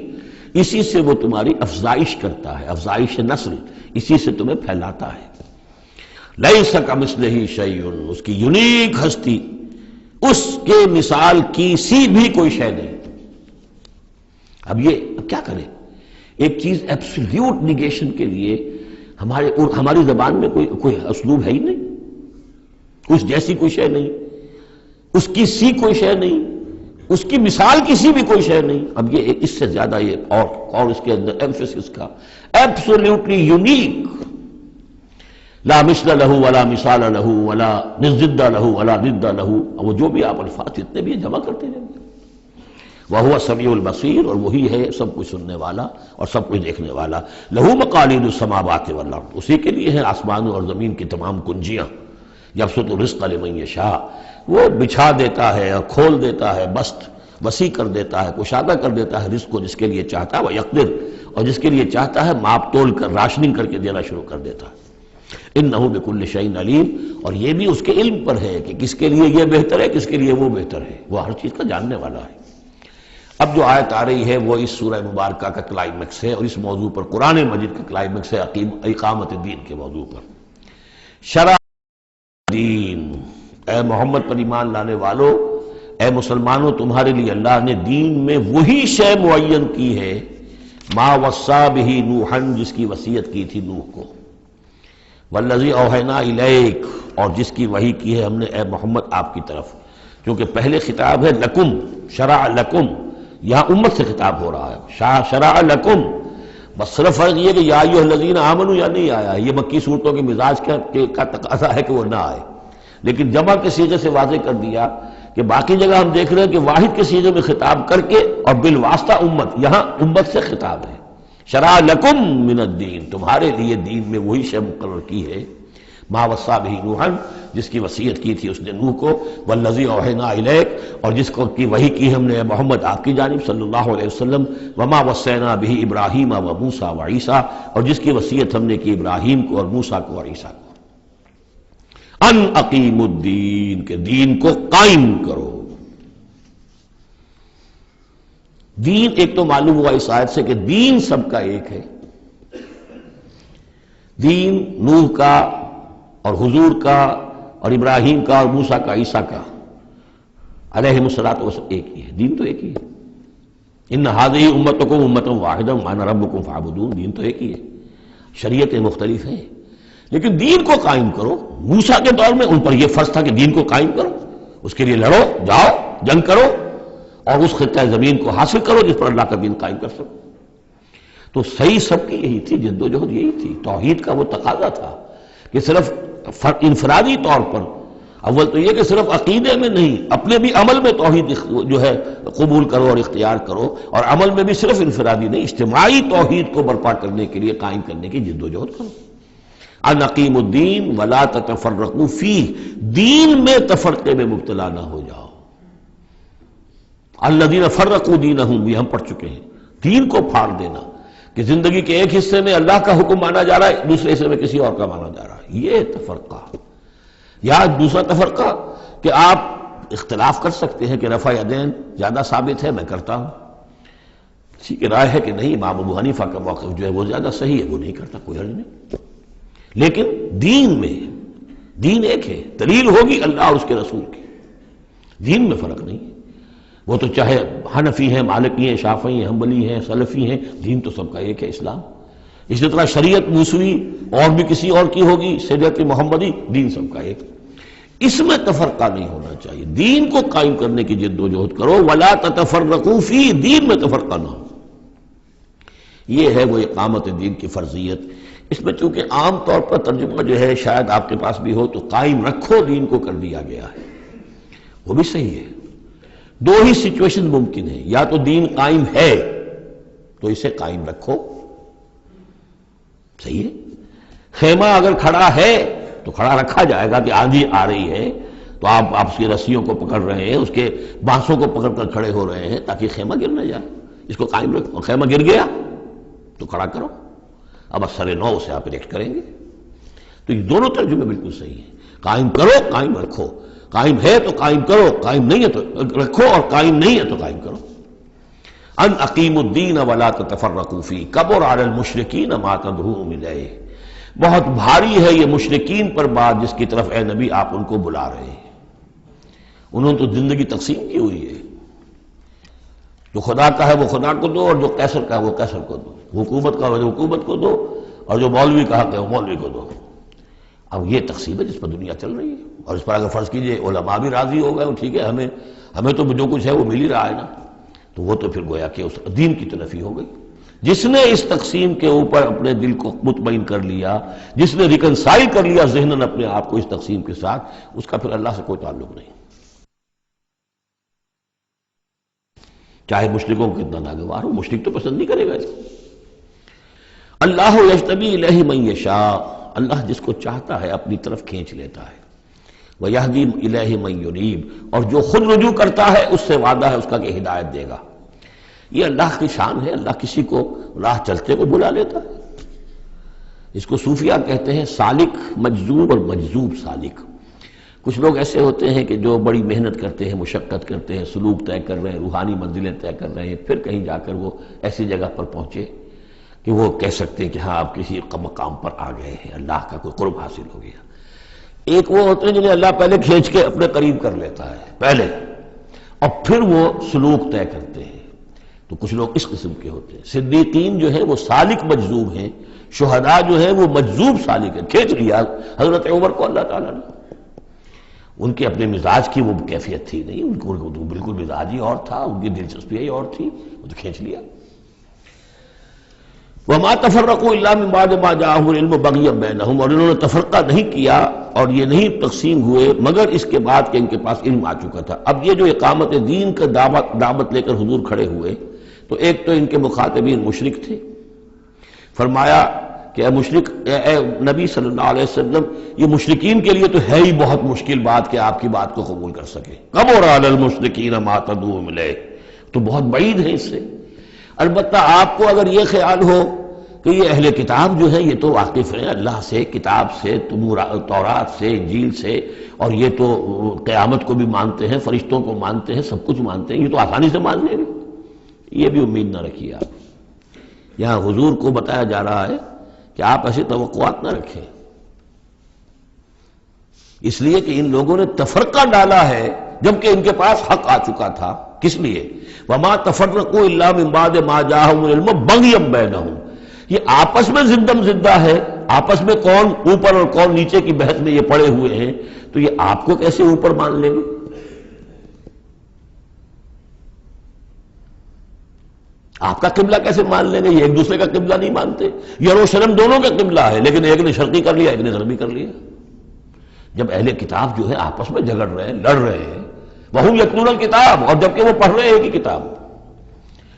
اسی سے وہ تمہاری افزائش کرتا ہے، افزائش نسل، اسی سے تمہیں پھیلاتا ہے۔ لیس کمثلہ شیء، اس کی یونیک ہستی، اس کے مثال کی سی بھی کوئی شے نہیں۔ اب کیا کریں، ایک چیز ایبسلیوٹ نیگیشن کے لیے ہماری زبان میں کوئی اسلوب ہے ہی نہیں، اس جیسی کوئی شے نہیں، اس کی سی کوئی شے نہیں، اس کی مثال کسی بھی کوئی شے نہیں. اب یہ اس سے زیادہ یہ اور اس کے اندر ایمفیسس کا ایبسولوٹلی یونیک، لا مثل لہ ولا مثال لہ ولا ضد لہ ولا ضد لہ، وہ جو بھی آپ الفاظ جتنے بھی جمع کرتے رہیں گے. وَهُوَ السَّمِيعُ الْبَصِيرُ، اور وہی ہے سب کچھ سننے والا اور سب کچھ دیکھنے والا. لَهُ مَقَالِيدُ السَّمَاوَاتِ وَالْأَرْضِ، اسی کے لیے ہیں آسمانوں اور زمین کی تمام کنجیاں. يَبْسُطُ الرِّزْقَ لِمَن يَشَاءُ، وہ بچھا دیتا ہے اور کھول دیتا ہے، بسط وسیع کر دیتا ہے، کشادہ کر دیتا ہے رزق کو جس کے لیے چاہتا ہے. وَيَقْدِرُ، اور جس کے لیے چاہتا ہے ماپ تول کر راشننگ کر کے دینا شروع کر دیتا ہے. انہ بکل شیء علیم، اور یہ بھی اس کے علم پر ہے کہ کس کے لیے یہ بہتر ہے، کس کے لیے وہ بہتر ہے. وہ ہر چیز کا جاننے والا ہے. اب جو آیت آ رہی ہے وہ اس سورہ مبارکہ کا کلائمیکس ہے، اور اس موضوع پر قرآن مجید کا کلائمیکس ہے، اقامت دین کے موضوع پر. شرع دین، اے محمد پر ایمان لانے والو، اے مسلمانوں، تمہارے لیے اللہ نے دین میں وہی شے معین کی ہے ما وصی بہ نوحا، جس کی وصیت کی تھی نوح کو. والذی اوحینا الیک، اور جس کی وحی کی ہے ہم نے اے محمد آپ کی طرف. کیونکہ پہلے خطاب ہے لکم، شرع لکم، یہاں امت سے خطاب ہو رہا ہے. شرع لکم، بس صرف فرق یہ کہ یا ایھا الذین آمنوا یا نہیں آیا. یہ مکی صورتوں کے مزاج کا تقاضا ہے کہ وہ نہ آئے، لیکن جمع کے صیغے سے واضح کر دیا کہ باقی جگہ ہم دیکھ رہے ہیں کہ واحد کے صیغے میں خطاب کر کے اور بالواسطہ امت، یہاں امت سے خطاب ہے. شرع لکم من الدین، تمہارے لیے دین میں وہی شے مقرر کی ہے ما وصی بہ نوحا، جس کی وصیت کی تھی اس نے نوح کو. والذی اوحینا الیک، اور جس کو کی وحی کی ہم نے محمد آپ کی جانب صلی اللہ علیہ وسلم. وما وصینا بہ ابراہیم و موسیٰ و عیسیٰ، اور جس کی وصیت ہم نے کی ابراہیم کو اور موسیٰ کو اور عیسیٰ کو. ان اقیموا الدین، کہ دین کو قائم کرو. دین ایک تو معلوم ہوا اس آیت سے کہ دین سب کا ایک ہے. دین نوح کا اور حضور کا اور ابراہیم کا اور موسیٰ کا، عیسیٰ کا علیہم الصلاۃ والسلام ایک ہی ہے. دین تو ایک ہی ہے. ان ہذہ امتکم امۃ واحدۃ وانا ربکم فاعبدون، دین تو ایک ہی ہے. شریعتیں مختلف ہیں لیکن دین کو قائم کرو. موسیٰ کے دور میں ان پر یہ فرض تھا کہ دین کو قائم کرو، اس کے لیے لڑو، جاؤ، جنگ کرو اور اس خطہ زمین کو حاصل کرو جس پر اللہ کا دین قائم کر سکو. تو صحیح سب کی یہی تھی، جد و جہد یہی تھی. توحید کا وہ تقاضا تھا کہ صرف انفرادی طور پر، اول تو یہ کہ صرف عقیدے میں نہیں، اپنے بھی عمل میں توحید جو ہے قبول کرو اور اختیار کرو، اور عمل میں بھی صرف انفرادی نہیں، اجتماعی توحید کو برپا کرنے کے لیے، قائم کرنے کی جد و جہد کرو. ان اقیموا الدین ولا تتفرقوا فیہ، دین میں تفرقے میں مبتلا نہ ہو جاؤ. الذین فرقوا دینہم، یہ ہم پڑھ چکے ہیں. دین کو پھاڑ دینا کہ زندگی کے ایک حصے میں اللہ کا حکم مانا جا رہا ہے، دوسرے حصے میں کسی اور کا مانا جا رہا ہے، یہ تفرقہ. یا دوسرا تفرقہ کہ آپ اختلاف کر سکتے ہیں کہ رفع یدین زیادہ ثابت ہے، میں کرتا ہوں. کسی کی رائے ہے کہ نہیں، امام ابو حنیفہ کا موقف جو ہے وہ زیادہ صحیح ہے، وہ نہیں کرتا، کوئی حرج نہیں. لیکن دین میں دین ایک ہے، دلیل ہوگی اللہ اور اس کے رسول کی. دین میں فرق نہیں ہے. وہ تو چاہے حنفی ہیں، مالکی ہیں، شافعی ہیں، حنبلی ہیں، سلفی ہیں، دین تو سب کا ایک ہے، اسلام. اسی طرح شریعت موسوی اور بھی کسی اور کی ہوگی، شریعت محمدی، دین سب کا ایک. اس میں تفرقہ نہیں ہونا چاہیے. دین کو قائم کرنے کی جد و جہد کرو. ولا تتفرقوا فی، دین میں تفرقہ نہ ہو. یہ ہے وہ اقامت دین کی فرضیت. اس میں چونکہ عام طور پر ترجمہ جو ہے شاید آپ کے پاس بھی ہو تو قائم رکھو دین کو کر دیا گیا ہے، وہ بھی صحیح ہے. دو ہی سچویشن ممکن ہے، یا تو دین قائم ہے تو اسے قائم رکھو، صحیح ہے. خیمہ اگر کھڑا ہے تو کھڑا رکھا جائے گا کہ آندھی آ رہی ہے تو آپ اس کی رسیوں کو پکڑ رہے ہیں، اس کے بانسوں کو پکڑ کر کھڑے ہو رہے ہیں تاکہ خیمہ گر نہ جائے. اس کو قائم رکھو. خیمہ گر گیا تو کھڑا کرو، اب اثر نو سے آپ ریکٹ کریں گے. تو یہ دونوں ترجمے بالکل صحیح ہیں. قائم کرو، قائم رکھو. قائم ہے تو قائم کرو، قائم نہیں ہے تو رکھو، اور قائم نہیں ہے تو قائم کرو. ان اقیموا الدین ولا تتفرقوا فیہ کبر علی المشرکین ما تدعوہم الیہ. بہت بھاری ہے یہ مشرکین پر بات جس کی طرف اے نبی آپ ان کو بلا رہے ہیں. انہوں نے تو زندگی تقسیم کی ہوئی ہے. جو خدا کا ہے وہ خدا کو دو، اور جو قیصر کا ہے وہ قیصر کو دو. حکومت کا ہے وہ حکومت کو دو، اور جو مولوی کا حق ہے وہ مولوی کو دو. اب یہ تقسیم ہے جس پر دنیا چل رہی ہے، اور اس پر اگر فرض کیجئے علماء بھی راضی ہو گئے ٹھیک ہے ہمیں تو جو کچھ ہے وہ مل ہی رہا ہے نا، تو وہ تو پھر گویا کہ اس دین کی تو نفی ہو گئی۔ جس نے اس تقسیم کے اوپر اپنے دل کو مطمئن کر لیا، جس نے ریکنسائل کر لیا ذہناً اپنے آپ کو اس تقسیم کے ساتھ، اس کا پھر اللہ سے کوئی تعلق نہیں، چاہے مشرکوں کو کتنا ناگوار ہو، مشرک تو پسند نہیں کرے گا اس کو۔ اللہ یجتبی الیہ من یشاء، اللہ جس کو چاہتا ہے اپنی طرف کھینچ لیتا ہے، ویہدی الیہ من ینیب، اور جو خود رجوع کرتا ہے اس سے وعدہ ہے اس کا کہ ہدایت دے گا۔ یہ اللہ کی شان ہے، اللہ کسی کو راہ چلتے کو بلا لیتا ہے۔ اس کو صوفیہ کہتے ہیں سالک مجذوب اور مجذوب سالک۔ کچھ لوگ ایسے ہوتے ہیں کہ جو بڑی محنت کرتے ہیں، مشقت کرتے ہیں، سلوک طے کر رہے ہیں، روحانی منزلیں طے کر رہے ہیں، پھر کہیں جا کر وہ ایسی جگہ پر پہنچے کہ وہ کہہ سکتے ہیں کہ ہاں آپ کسی مقام پر آ گئے ہیں، اللہ کا کوئی قرب حاصل ہو گیا۔ ایک وہ ہوتے ہیں جنہیں اللہ پہلے کھینچ کے اپنے قریب کر لیتا ہے پہلے، اور پھر وہ سلوک طے کرتے ہیں۔ تو کچھ لوگ اس قسم کے ہوتے ہیں۔ صدیقین جو ہیں وہ سالک مجذوب ہیں، شہداء جو ہیں وہ مجذوب سالک ہیں، کھینچ لیا حضرت عمر کو اللہ تعالیٰ نے۔ ان کے اپنے مزاج کی وہ کیفیت تھی نہیں، ان کو بالکل مزاج ہی اور تھا، ان کی دلچسپی ہی اور تھی، وہ تو کھینچ لیا۔ وَمَا تَفَرَّقُوا إِلَّا مِن بَعْدِ مَا جَاءَهُمُ الْعِلْمُ بَغْيًا بَيْنَهُمْ، اور انہوں نے تفرقہ نہیں کیا اور یہ نہیں تقسیم ہوئے مگر اس کے بعد کہ ان کے پاس علم آ چکا تھا۔ اب یہ جو اقامت دین کا دعوت لے کر حضور کھڑے ہوئے تو ایک تو ان کے مخاطبین مشرک تھے، فرمایا کہ اے مشرک، اے نبی صلی اللہ علیہ وسلم، یہ مشرکین کے لیے تو ہے ہی بہت مشکل بات کہ آپ کی بات کو قبول کر سکے۔ کبر علی المشرکین ما تدعوہم الیہ، تو بہت بعید ہے اس سے۔ البتہ آپ کو اگر یہ خیال ہو کہ یہ اہل کتاب جو ہے یہ تو واقف ہیں اللہ سے، کتاب سے، تورات سے، انجیل سے، اور یہ تو قیامت کو بھی مانتے ہیں، فرشتوں کو مانتے ہیں، سب کچھ مانتے ہیں، یہ تو آسانی سے مان لیں گے، یہ بھی امید نہ رکھیے آپ۔ یہاں حضور کو بتایا جا رہا ہے کہ آپ ایسی توقعات نہ رکھیں، اس لیے کہ ان لوگوں نے تفرقہ ڈالا ہے جبکہ ان کے پاس حق آ چکا تھا۔ کس لیے؟ وَمَا تَفَرَّقُوا إِلَّا مِن بَعْدِ مَا جَاءَهُمُ الْعِلْمُ بَغْيًا بَيْنَهُمْ، یہ آپس میں زندم زدہ ہے، آپس میں کون اوپر اور کون نیچے کی بحث میں یہ پڑے ہوئے ہیں، تو یہ آپ کو کیسے اوپر مان لیں گے؟ آپ کا قبلہ کیسے مان لیں گے؟ یہ ایک دوسرے کا قبلہ نہیں مانتے، یروشلم دونوں کا قبلہ ہے لیکن ایک نے شرقی کر لیا، ایک نے غربی کر لیا۔ جب اہل کتاب جو ہے آپس میں جھگڑ رہے ہیں، لڑ رہے ہیں، وَهُمْ يَتْلُونَ الْكِتَابَ، اور جبکہ وہ پڑھ رہے ہیں ایک ہی کتاب۔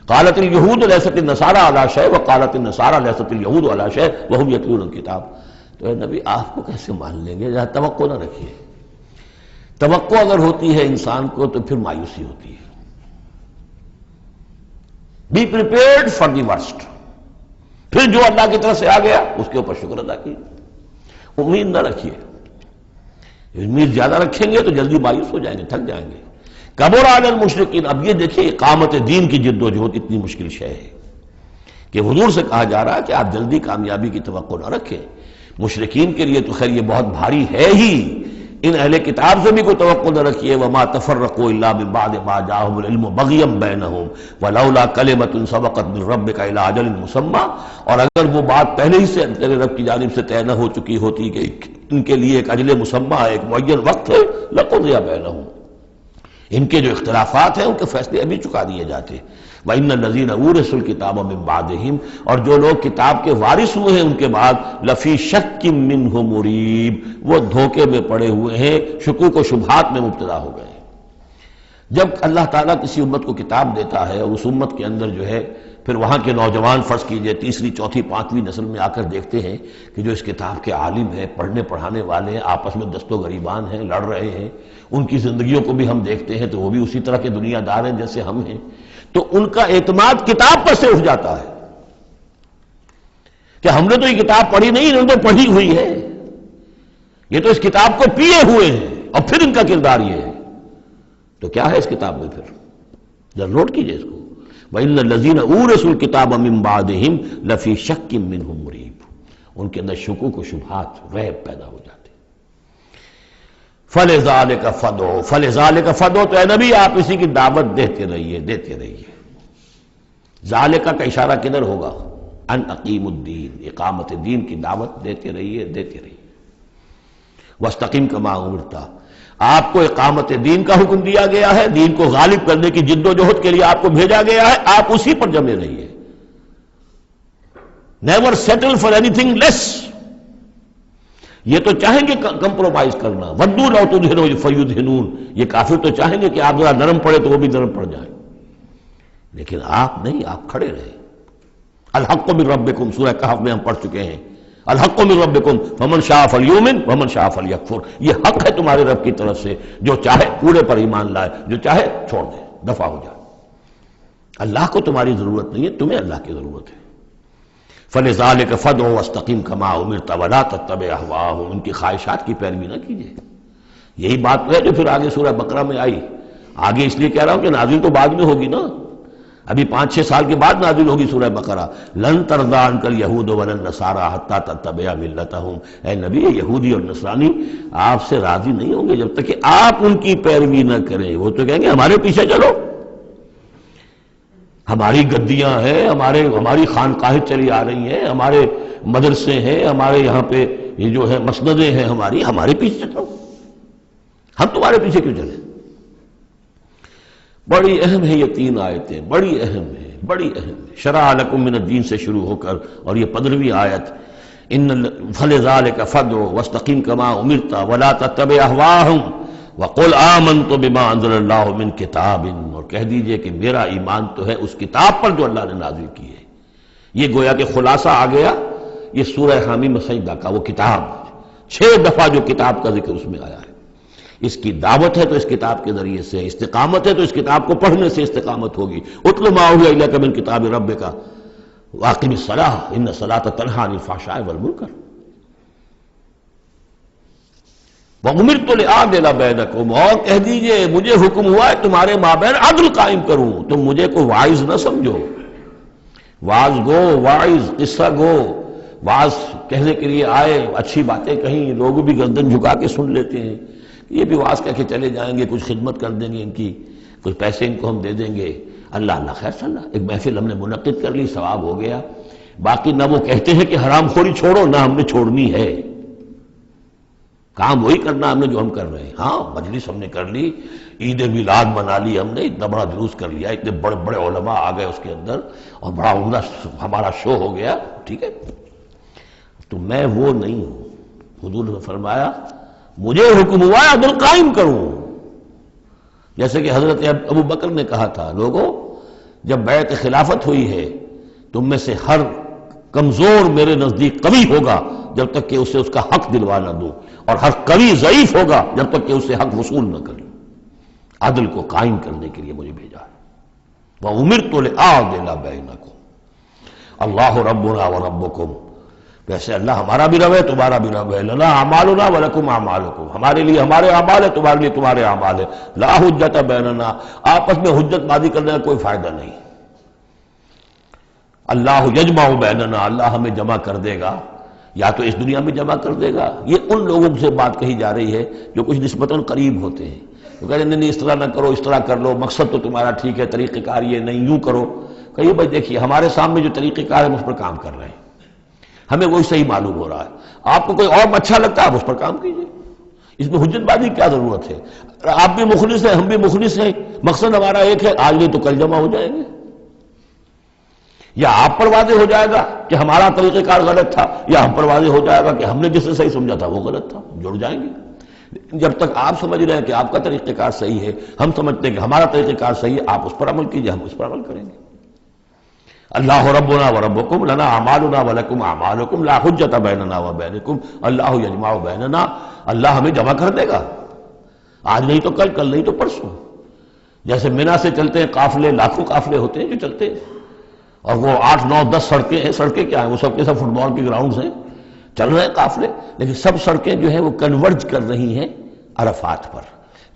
قالت اليهود ليست النصارى على شيء وقالت النصارى ليست اليهود على شيء وهم يتلون الكتاب۔ تو اے نبی آپ کو کیسے مان لیں گے؟ ذرا توقع نہ رکھیے۔ توقع اگر ہوتی ہے انسان کو تو پھر مایوسی ہوتی ہے۔ Be prepared for the worst, پھر جو اللہ کی طرف سے آ گیا اس کے اوپر شکر ادا کیجیے، امید نہ رکھیے۔ امید زیادہ رکھیں گے تو جلدی مایوس ہو جائیں گے، تھک جائیں گے۔ کبر علی المشرکین، اب یہ دیکھیے اقامت دین کی جد و جہد اتنی مشکل شے ہے کہ حضور سے کہا جا رہا ہے کہ آپ جلدی کامیابی کی توقع نہ رکھیں۔ مشرکین کے لیے تو خیر یہ بہت بھاری ہے ہی، ان اہل کتاب سے بھی کوئی توقع نہ رکھیے۔ وما تفرقوا الا من بعد ما جاءهم العلم بغيا بينهم ولولا كلمة سبقت من ربك الى اجل مسمى، اور اگر وہ بات پہلے ہی سے تیرے رب کی جانب سے طے نہ ہو چکی ہوتی کہ ان کے لیے ایک اجل مسمى، ایک معین وقت ہے، لقضي بينهم، ان کے جو اختلافات ہیں ان کے فیصلے ابھی چکا دیے جاتے۔ وَإِنَّ الَّذِينَ أُورِثُوا الْكِتَابَ مِن بَعْدِهِمْ، اور جو لوگ کتاب کے وارث ہوئے ہیں ان کے بعد، لَفِي شَكٍّ مِّنْهُ مُرِيبٍ، وہ دھوکے میں پڑے ہوئے ہیں، شکوک و شبہات میں مبتلا ہو گئے ہیں۔ جب اللہ تعالیٰ کسی امت کو کتاب دیتا ہے اور اس امت کے اندر جو ہے پھر وہاں کے نوجوان فرض کیجئے تیسری چوتھی پانچویں نسل میں آ کر دیکھتے ہیں کہ جو اس کتاب کے عالم ہیں، پڑھنے پڑھانے والے ہیں، آپس میں دست و گریبان ہیں، لڑ رہے ہیں، ان کی زندگیوں کو بھی ہم دیکھتے ہیں تو وہ بھی اسی طرح کے دنیا دار ہیں جیسے ہم ہیں، تو ان کا اعتماد کتاب پر سے اٹھ جاتا ہے کہ ہم نے تو یہ کتاب پڑھی نہیں، انہوں نے تو پڑھی ہوئی ہے، یہ تو اس کتاب کو پیے ہوئے ہیں، اور پھر ان کا کردار یہ ہے۔ تو کیا ہے اس کتاب میں؟ پھر ذرا نوٹ کیجئے اس کو، وَإِنَّ الَّذِينَ أُورِثُوا الْكِتَابَ مِن بَعْدِهِمْ لَفِي شَكٍّ مِّنْهُ مُرِيبٍ، ان کے اندر شکوک و شبہات، ریب پیدا ہو جاتے۔ فَلِذَلِكَ فَادْعُ، فَلِذَلِكَ فَادْعُ، تو اے نبی آپ اسی کی دعوت دیتے رہیے، دیتے رہیے۔ ذالکہ کا اشارہ کدھر ہوگا؟ ان اقیم الدین، اقامت دین کی دعوت دیتے رہیے، دیتے رہیے۔ وَاسْتَقِمْ كَمَا أُمِرْتَ، آپ کو اقامت دین کا حکم دیا گیا ہے، دین کو غالب کرنے کی جد و جہد کے لیے آپ کو بھیجا گیا ہے، آپ اسی پر جمے رہیے. Never settle for anything less. یہ تو چاہیں گے کمپرومائز کرنا، وَدُّوا لَوْ تُدْهِنُوا فَيُدْهِنُونَ، یہ کافر تو چاہیں گے کہ آپ ذرا نرم پڑے تو وہ بھی نرم پڑ جائیں، لیکن آپ نہیں، آپ کھڑے رہے. الحق من ربکم، سورہ کہف میں ہم پڑھ چکے ہیں، الحق من ربکم فمن شاء فلیؤمن ومن شاء فلیکفر. یہ حق ہے تمہارے رب کی طرف سے، جو چاہے پورے پر ایمان لائے، جو چاہے چھوڑ دے، دفع ہو جائے. اللہ کو تمہاری ضرورت نہیں ہے، تمہیں اللہ کی ضرورت ہے. فَلِذَٰلِكَ فَادْعُ وَاسْتَقِمْ كَمَا أُمِرْتَ وَلَا تَتَّبِعْ أَهْوَاءَهُمْ، ان کی خواہشات کی پیروی نہ کیجیے. یہی بات ہے جو پھر آگے سورہ بقرہ میں آئی. آگے اس لیے کہہ رہا ہوں کہ نازل تو بعد میں ہوگی نا، ابھی 5-6 سال کے بعد نازل ہوگی سورہ بقرہ. لن ترضى عنك اليهود ولا النصارى حتى تتبع ملتهم. اے نبی، یہودی اور نصرانی آپ سے راضی نہیں ہوں گے جب تک کہ آپ ان کی پیروی نہ کریں. وہ تو کہیں گے ہمارے پیچھے چلو، ہماری گدیاں ہیں، ہماری خانقاہیں چلی آ رہی ہیں، ہمارے مدرسے ہیں، ہمارے یہاں پہ یہ جو ہے مسندیں ہیں ہمارے پیچھے چلو، ہم تمہارے پیچھے کیوں چلیں. بڑی اہم ہے یہ 3 آیتیں، بڑی اہم ہے، بڑی اہم ہے. شرع لکم من الدین سے شروع ہو کر اور یہ 15ویں آیت، فَلِذَٰلِكَ فَادْعُ وَاسْتَقِمْ كَمَا أُمِرْتَ وَلَا تَتَّبِعْ أَهْوَاءَهُمْ وَقُلْ آمَنْتُ بِمَا أَنزَلَ اللَّهُ مِنْ كِتَابٍ، اور کہہ دیجئے کہ میرا ایمان تو ہے اس کتاب پر جو اللہ نے نازل کی ہے. یہ گویا کہ خلاصہ آ گیا یہ سورہ حامیم سجدہ کا، وہ کتاب 6 دفعہ جو کتاب کا ذکر اس میں آیا ہے. اس کی دعوت ہے تو اس کتاب کے ذریعے سے، استقامت ہے تو اس کتاب کو پڑھنے سے استقامت ہوگی. اتل ما اوحی الیک من کتاب ربک واقم الصلاۃ ان الصلاۃ تنہی عن الفحشاء والمنکر وامرت لأعدل بینکم، اور کہہ دیجئے مجھے حکم ہوا ہے تمہارے مابین عدل قائم کروں. تم مجھے کوئی واعظ نہ سمجھو، واعظ گو، واعظ قصہ گو، واعظ کہنے کے لیے آئے، اچھی باتیں کہیں، لوگ بھی گردن جھکا کے سن لیتے ہیں. یہ بھی واعظ کہہ کے چلے جائیں گے، کچھ خدمت کر دیں گے ان کی، کچھ پیسے ان کو ہم دے دیں گے، اللہ خیر صلی اللہ، ایک محفل ہم نے منعقد کر لی، ثواب ہو گیا. باقی نہ وہ کہتے ہیں کہ حرام خوری چھوڑو، نہ ہم نے چھوڑنی ہے. کام وہی کرنا ہم نے جو ہم کر رہے ہیں. ہاں مجلس ہم نے کر لی، عید میلاد منا لی ہم نے، اتنا بڑا جلوس کر لیا، اتنے بڑے بڑے علماء آ گئے اس کے اندر، اور بڑا عمدہ ہمارا شو ہو گیا، ٹھیک ہے. تو میں وہ نہیں ہوں. حضور نے فرمایا مجھے حکم ہوا ہے عدل قائم کروں. جیسے کہ حضرت ابو بکر نے کہا تھا، لوگوں جب بیعت خلافت ہوئی ہے تم میں سے ہر کمزور میرے نزدیک قوی ہوگا جب تک کہ اسے اس کا حق دلوا نہ دوں، اور ہر قوی ضعیف ہوگا جب تک کہ اسے حق وصول نہ کروں. عدل کو قائم کرنے کے لیے مجھے بھیجا ہے. وَأُمِرْتُ لِأَعْدِلَ بَيْنَكُمْ اللَّهُ رَبُّنَا وَرَبُّكُمْ. ویسے اللہ ہمارا بھی رب ہے، تمہارا بھی رب ہے. لنا اعمالنا ولکم اعمالکم، ہمارے لیے ہمارے اعمال ہے، تمہارے لیے تمہارے اعمال ہے. لا حجت بیننا، آپس میں حجت بازی کرنے کا کوئی فائدہ نہیں. اللہ یجمع بیننا، اللہ ہمیں جمع کر دے گا، یا تو اس دنیا میں جمع کر دے گا. یہ ان لوگوں سے بات کہی جا رہی ہے جو کچھ نسبتاً قریب ہوتے ہیں، تو کہتے ہیں نہیں اس طرح نہ کرو، اس طرح کر لو، مقصد تو تمہارا ٹھیک ہے، طریقہ کار یہ نہیں، یوں کرو. کہیے بھائی دیکھیے ہمارے سامنے جو طریقہ کار ہے ہم اس پر کام کر رہے ہیں، ہمیں وہی صحیح معلوم ہو رہا ہے. آپ کو کوئی اور اچھا لگتا ہے آپ اس پر کام کیجیے، اس میں حجت بازی کیا ضرورت ہے. آپ بھی مخلص ہیں، ہم بھی مخلص ہیں، مقصد ہمارا ایک ہے، آج نہیں تو کل جمع ہو جائیں گے. یا آپ پر واضح ہو جائے گا کہ ہمارا طریقہ کار غلط تھا، یا ہم پر واضح ہو جائے گا کہ ہم نے جسے صحیح سمجھا تھا وہ غلط تھا، جڑ جائیں گے. جب تک آپ سمجھ رہے ہیں کہ آپ کا طریقہ کار صحیح ہے، ہم سمجھتے ہیں کہ ہمارا طریقہ کار صحیح ہے، آپ اس پر عمل کیجیے، ہم اس پر عمل کریں گے. اللہ ربنا وربکم لنا اعمالنا ولکم اعمالکم لا حجت بیننا وبینکم اللہ یجمع بیننا. اللہ ہمیں جمع کر دے گا، آج نہیں تو کل، کل نہیں تو پرسوں. جیسے مینا سے چلتے ہیں قافلے، لاکھوں قافلے ہوتے ہیں جو چلتے ہیں، اور وہ 8 9 10 سڑکیں ہیں. سڑکیں کیا ہیں؟ وہ سب کے سب فٹ بال کے گراؤنڈز ہیں، چل رہے ہیں قافلے، لیکن سب سڑکیں جو ہیں وہ کنورج کر رہی ہیں عرفات پر.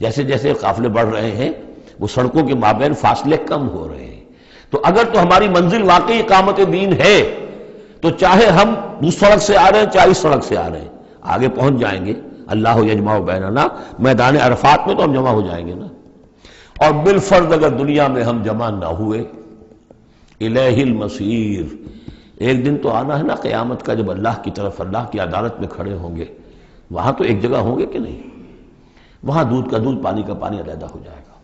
جیسے جیسے قافلے بڑھ رہے ہیں وہ سڑکوں کے مابین فاصلے کم ہو رہے ہیں. تو اگر تو ہماری منزل واقعی اقامت دین ہے تو چاہے ہم اس سڑک سے آ رہے ہیں چاہے اس سڑک سے آ رہے ہیں، آگے پہنچ جائیں گے. اللہ یجمع بیننا، میدان عرفات میں تو ہم جمع ہو جائیں گے نا. اور بالفرض اگر دنیا میں ہم جمع نہ ہوئے، الیہ المصیر، ایک دن تو آنا ہے نا قیامت کا، جب اللہ کی طرف اللہ کی عدالت میں کھڑے ہوں گے وہاں تو ایک جگہ ہوں گے کہ نہیں؟ وہاں دودھ کا دودھ پانی کا پانی علیحدہ ہو جائے گا۔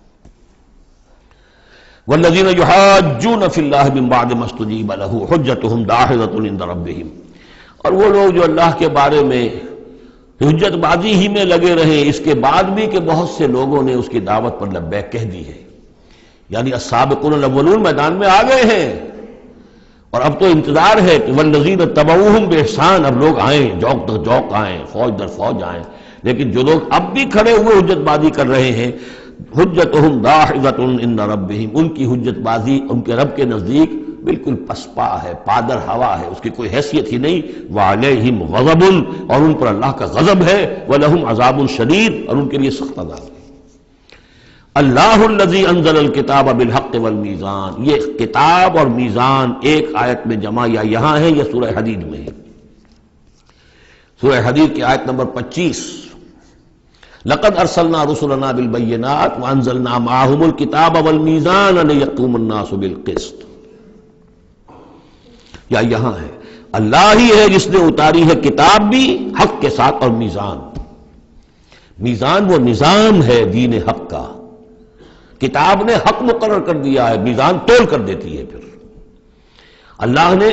والذین یحاجون فی اللہ من بعد ما استجیب لہ حجتہم داحضۃ عند ربہم، اور وہ لوگ جو اللہ کے بارے میں حجت بازی ہی میں لگے رہے اس کے بعد بھی کہ بہت سے لوگوں نے اس کی دعوت پر لبیک کہہ دی ہے، یعنی السابقون الاولون میدان میں آ گئے ہیں، اور اب تو انتظار ہے کہ والذین اتبعوہم بإحسان، اب لوگ آئیں، جوق در جوق آئیں، فوج در فوج آئیں، لیکن جو لوگ اب بھی کھڑے ہوئے حجت بازی کر رہے ہیں، حجتہم داحضۃ عند ربہم، ان کی حجت بازی ان کے رب کے نزدیک بالکل پسپا ہے، پادر ہوا ہے، اس کی کوئی حیثیت ہی نہیں۔ وعلیہم غضب، اور ان پر اللہ کا غضب ہے، ولہم عذاب شدید، اور ان کے لیے سخت عذاب ہے۔ اللہ الذی انزل الکتاب بالحق والمیزان، یہ کتاب اور میزان ایک آیت میں جمع یا یہاں ہے یا سورہ حدید میں ہے؟ سورہ حدید کی آیت نمبر 25، لقد ارسلنا رسلنا بالبینات وانزلنا معهم الکتاب والمیزان لیقوم الناس بالقسط، یا یہاں ہے اللہ ہی ہے جس نے اتاری ہے کتاب بھی حق کے ساتھ اور میزان۔ میزان وہ نظام ہے دین حق کا، کتاب نے حق مقرر کر دیا ہے، میزان تول کر دیتی ہے۔ پھر اللہ نے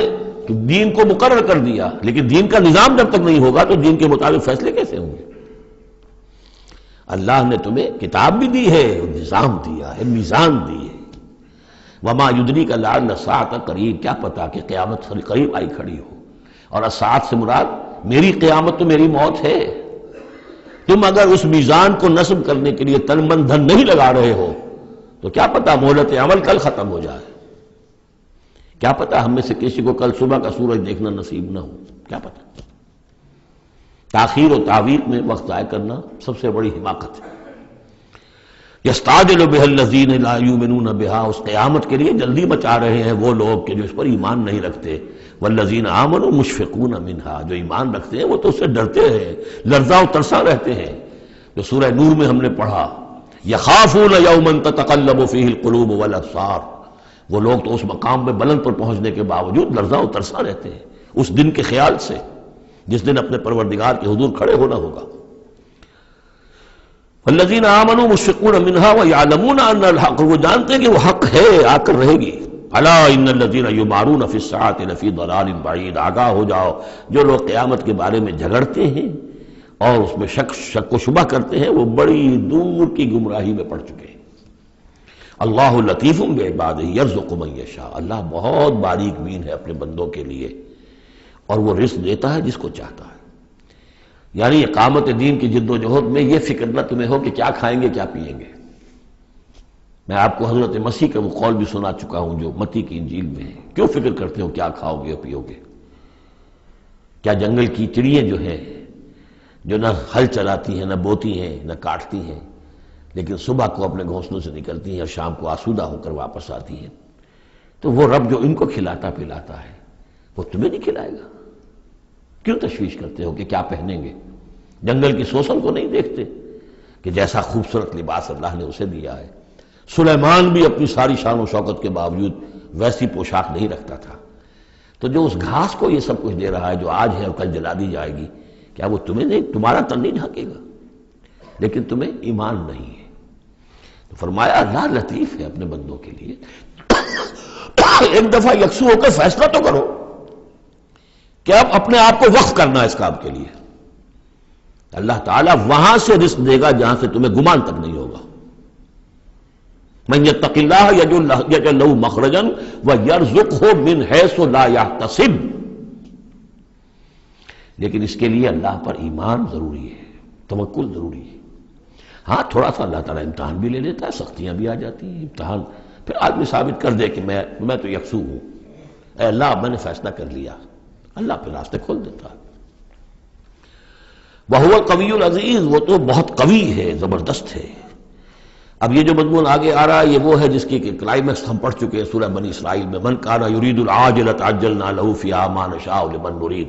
دین کو مقرر کر دیا، لیکن دین کا نظام جب تک نہیں ہوگا تو دین کے مطابق فیصلے کیسے ہوں گے؟ اللہ نے تمہیں کتاب بھی دی ہے، نظام دیا ہے، میزان دی ہے۔ وما یدریک لعل الساعۃ قریب، کیا پتا کہ قیامت قریب آئی کھڑی ہو، اور الساعۃ سے مراد میری قیامت تو میری موت ہے۔ تم اگر اس میزان کو نصب کرنے کے لیے تن من دھن نہیں لگا رہے ہو تو کیا پتا مہلت عمل کل ختم ہو جائے، کیا پتا ہم میں سے کسی کو کل صبح کا سورج دیکھنا نصیب نہ ہو، کیا پتا۔ تاخیر و تعویق میں وقت ضائع کرنا سب سے بڑی حماقت ہے۔ یستعجل بها الذین لا یؤمنون بها، اس قیامت کے لیے جلدی مچا رہے ہیں وہ لوگ کہ جو اس پر ایمان نہیں رکھتے۔ والذین آمنوا مشفقون منها، جو ایمان رکھتے ہیں وہ تو اس سے ڈرتے ہیں، لرزاں و ترساں رہتے ہیں۔ جو سورہ نور میں ہم نے پڑھا، یخافون یوما تتقلب فیہ القلوب والابصار، وہ لوگ تو اس مقام میں بلند پر پہنچنے کے باوجود لرزاں و ترساں رہتے ہیں اس دن کے خیال سے جس دن اپنے پروردگار کے حضور کھڑے ہونا ہوگا۔ والذین آمنوا مشفقون منها ویعلمون ان الحق، وہ جانتے ہیں کہ وہ حق ہے، آ کر رہے گی۔ الا ان الذین یمارون فی الساعۃ لفی ضلال بعید، آگاہ ہو جاؤ جو لوگ قیامت کے بارے میں جھگڑتے ہیں اور اس میں شک و شبہ کرتے ہیں وہ بڑی دور کی گمراہی میں پڑ چکے ہیں۔ اللہ لطیف بعبادہ یرزق من یشاء، اللہ بہت باریک بین ہے اپنے بندوں کے لیے، اور وہ رزق دیتا ہے جس کو چاہتا ہے۔ یعنی اقامت دین کی جد و جہد میں یہ فکر نہ تمہیں ہو کہ کیا کھائیں گے کیا پیئیں گے۔ میں آپ کو حضرت مسیح کا وہ قول بھی سنا چکا ہوں جو متی کی انجیل میں ہے، کیوں فکر کرتے ہو کیا کھاؤ گے پیو گے؟ کیا جنگل کی چڑیاں جو ہیں جو نہ ہل چلاتی ہیں، نہ بوتی ہیں، نہ کاٹتی ہیں، لیکن صبح کو اپنے گھونسلوں سے نکلتی ہیں اور شام کو آسودہ ہو کر واپس آتی ہیں، تو وہ رب جو ان کو کھلاتا پلاتا ہے وہ تمہیں نہیں کھلائے گا؟ کیوں تشویش کرتے ہو کہ کیا پہنیں گے؟ جنگل کی سوسن کو نہیں دیکھتے کہ جیسا خوبصورت لباس اللہ نے اسے دیا ہے؟ سلیمان بھی اپنی ساری شان و شوکت کے باوجود ویسی پوشاک نہیں رکھتا تھا۔ تو جو اس گھاس کو یہ سب کچھ دے رہا ہے جو آج ہے اور کل جلا دی جائے گی، کیا وہ تمہیں نہیں، تمہارا تن نہیں ڈھانکے گا؟ لیکن تمہیں ایمان نہیں ہے۔ تو فرمایا اللہ لطیف ہے اپنے بندوں کے لیے۔ ایک دفعہ یکسو ہو کر فیصلہ تو کرو کہ اب اپنے آپ کو وقف کرنا اس کام کے لیے۔ اللہ تعالیٰ وہاں سے رزق دے گا جہاں سے تمہیں گمان تک نہیں ہوگا۔ من یتق اللہ یجعل لہ مخرجا ویرزقہ من حیث لا یحتسب، لیکن اس کے لیے اللہ پر ایمان ضروری ہے، توکل ضروری ہے۔ ہاں تھوڑا سا اللہ تعالیٰ امتحان بھی لے لیتا ہے، سختیاں بھی آ جاتی ہیں، امتحان پھر آدمی ثابت کر دے کہ میں تو یکسو ہوں، اے اللہ میں نے فیصلہ کر لیا، اللہ پھر راستے کھول دیتا ہے۔ وَهُوَ الْقَوِيُّ الْعَزِيزُ، وہ تو بہت قوی ہے، زبردست ہے۔ اب یہ جو مضمون آگے آ رہا ہے یہ وہ ہے جس کی کلائمیکس ہم پڑھ چکے ہیں سورہ بنی اسرائیل میں، مَنْ كَانَ يُرِيدُ الْعَاجِلَةَ عَجَّلْنَا لَهُ فِيهَا مَا نَشَاءُ لِمَن نُرِيدُ،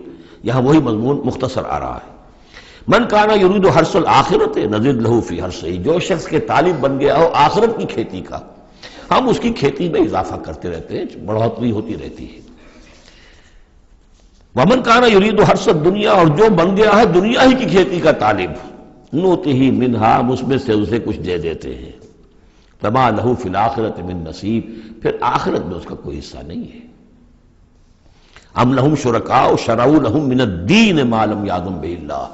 یہاں وہی مضمون مختصر آ رہا ہے۔ مَنْ كَانَ يُرِيدُ حَرْثَ الْآخِرَةِ نَزِدْ لَهُ فِي حَرْثِهِ، جو شخص کے طالب بن گیا ہو آخرت کی کھیتی کا، ہم اس کی کھیتی میں اضافہ کرتے رہتے ہیں، بڑھوتری ہوتی رہتی ہے۔ ومن کان یرید حرث الدنیا، اور جو بن گیا ہے دنیا ہی کی کھیتی کا طالب، نؤتہ منہا، ہم اس میں سے اسے کچھ دے دیتے ہیں، فما لہ فی الآخرۃ من نصیب، پھر آخرت میں اس کا کوئی حصہ نہیں ہے۔ ام لہم شرکاء شرعوا لہم من الدین ما لم یأذن بہ اللہ،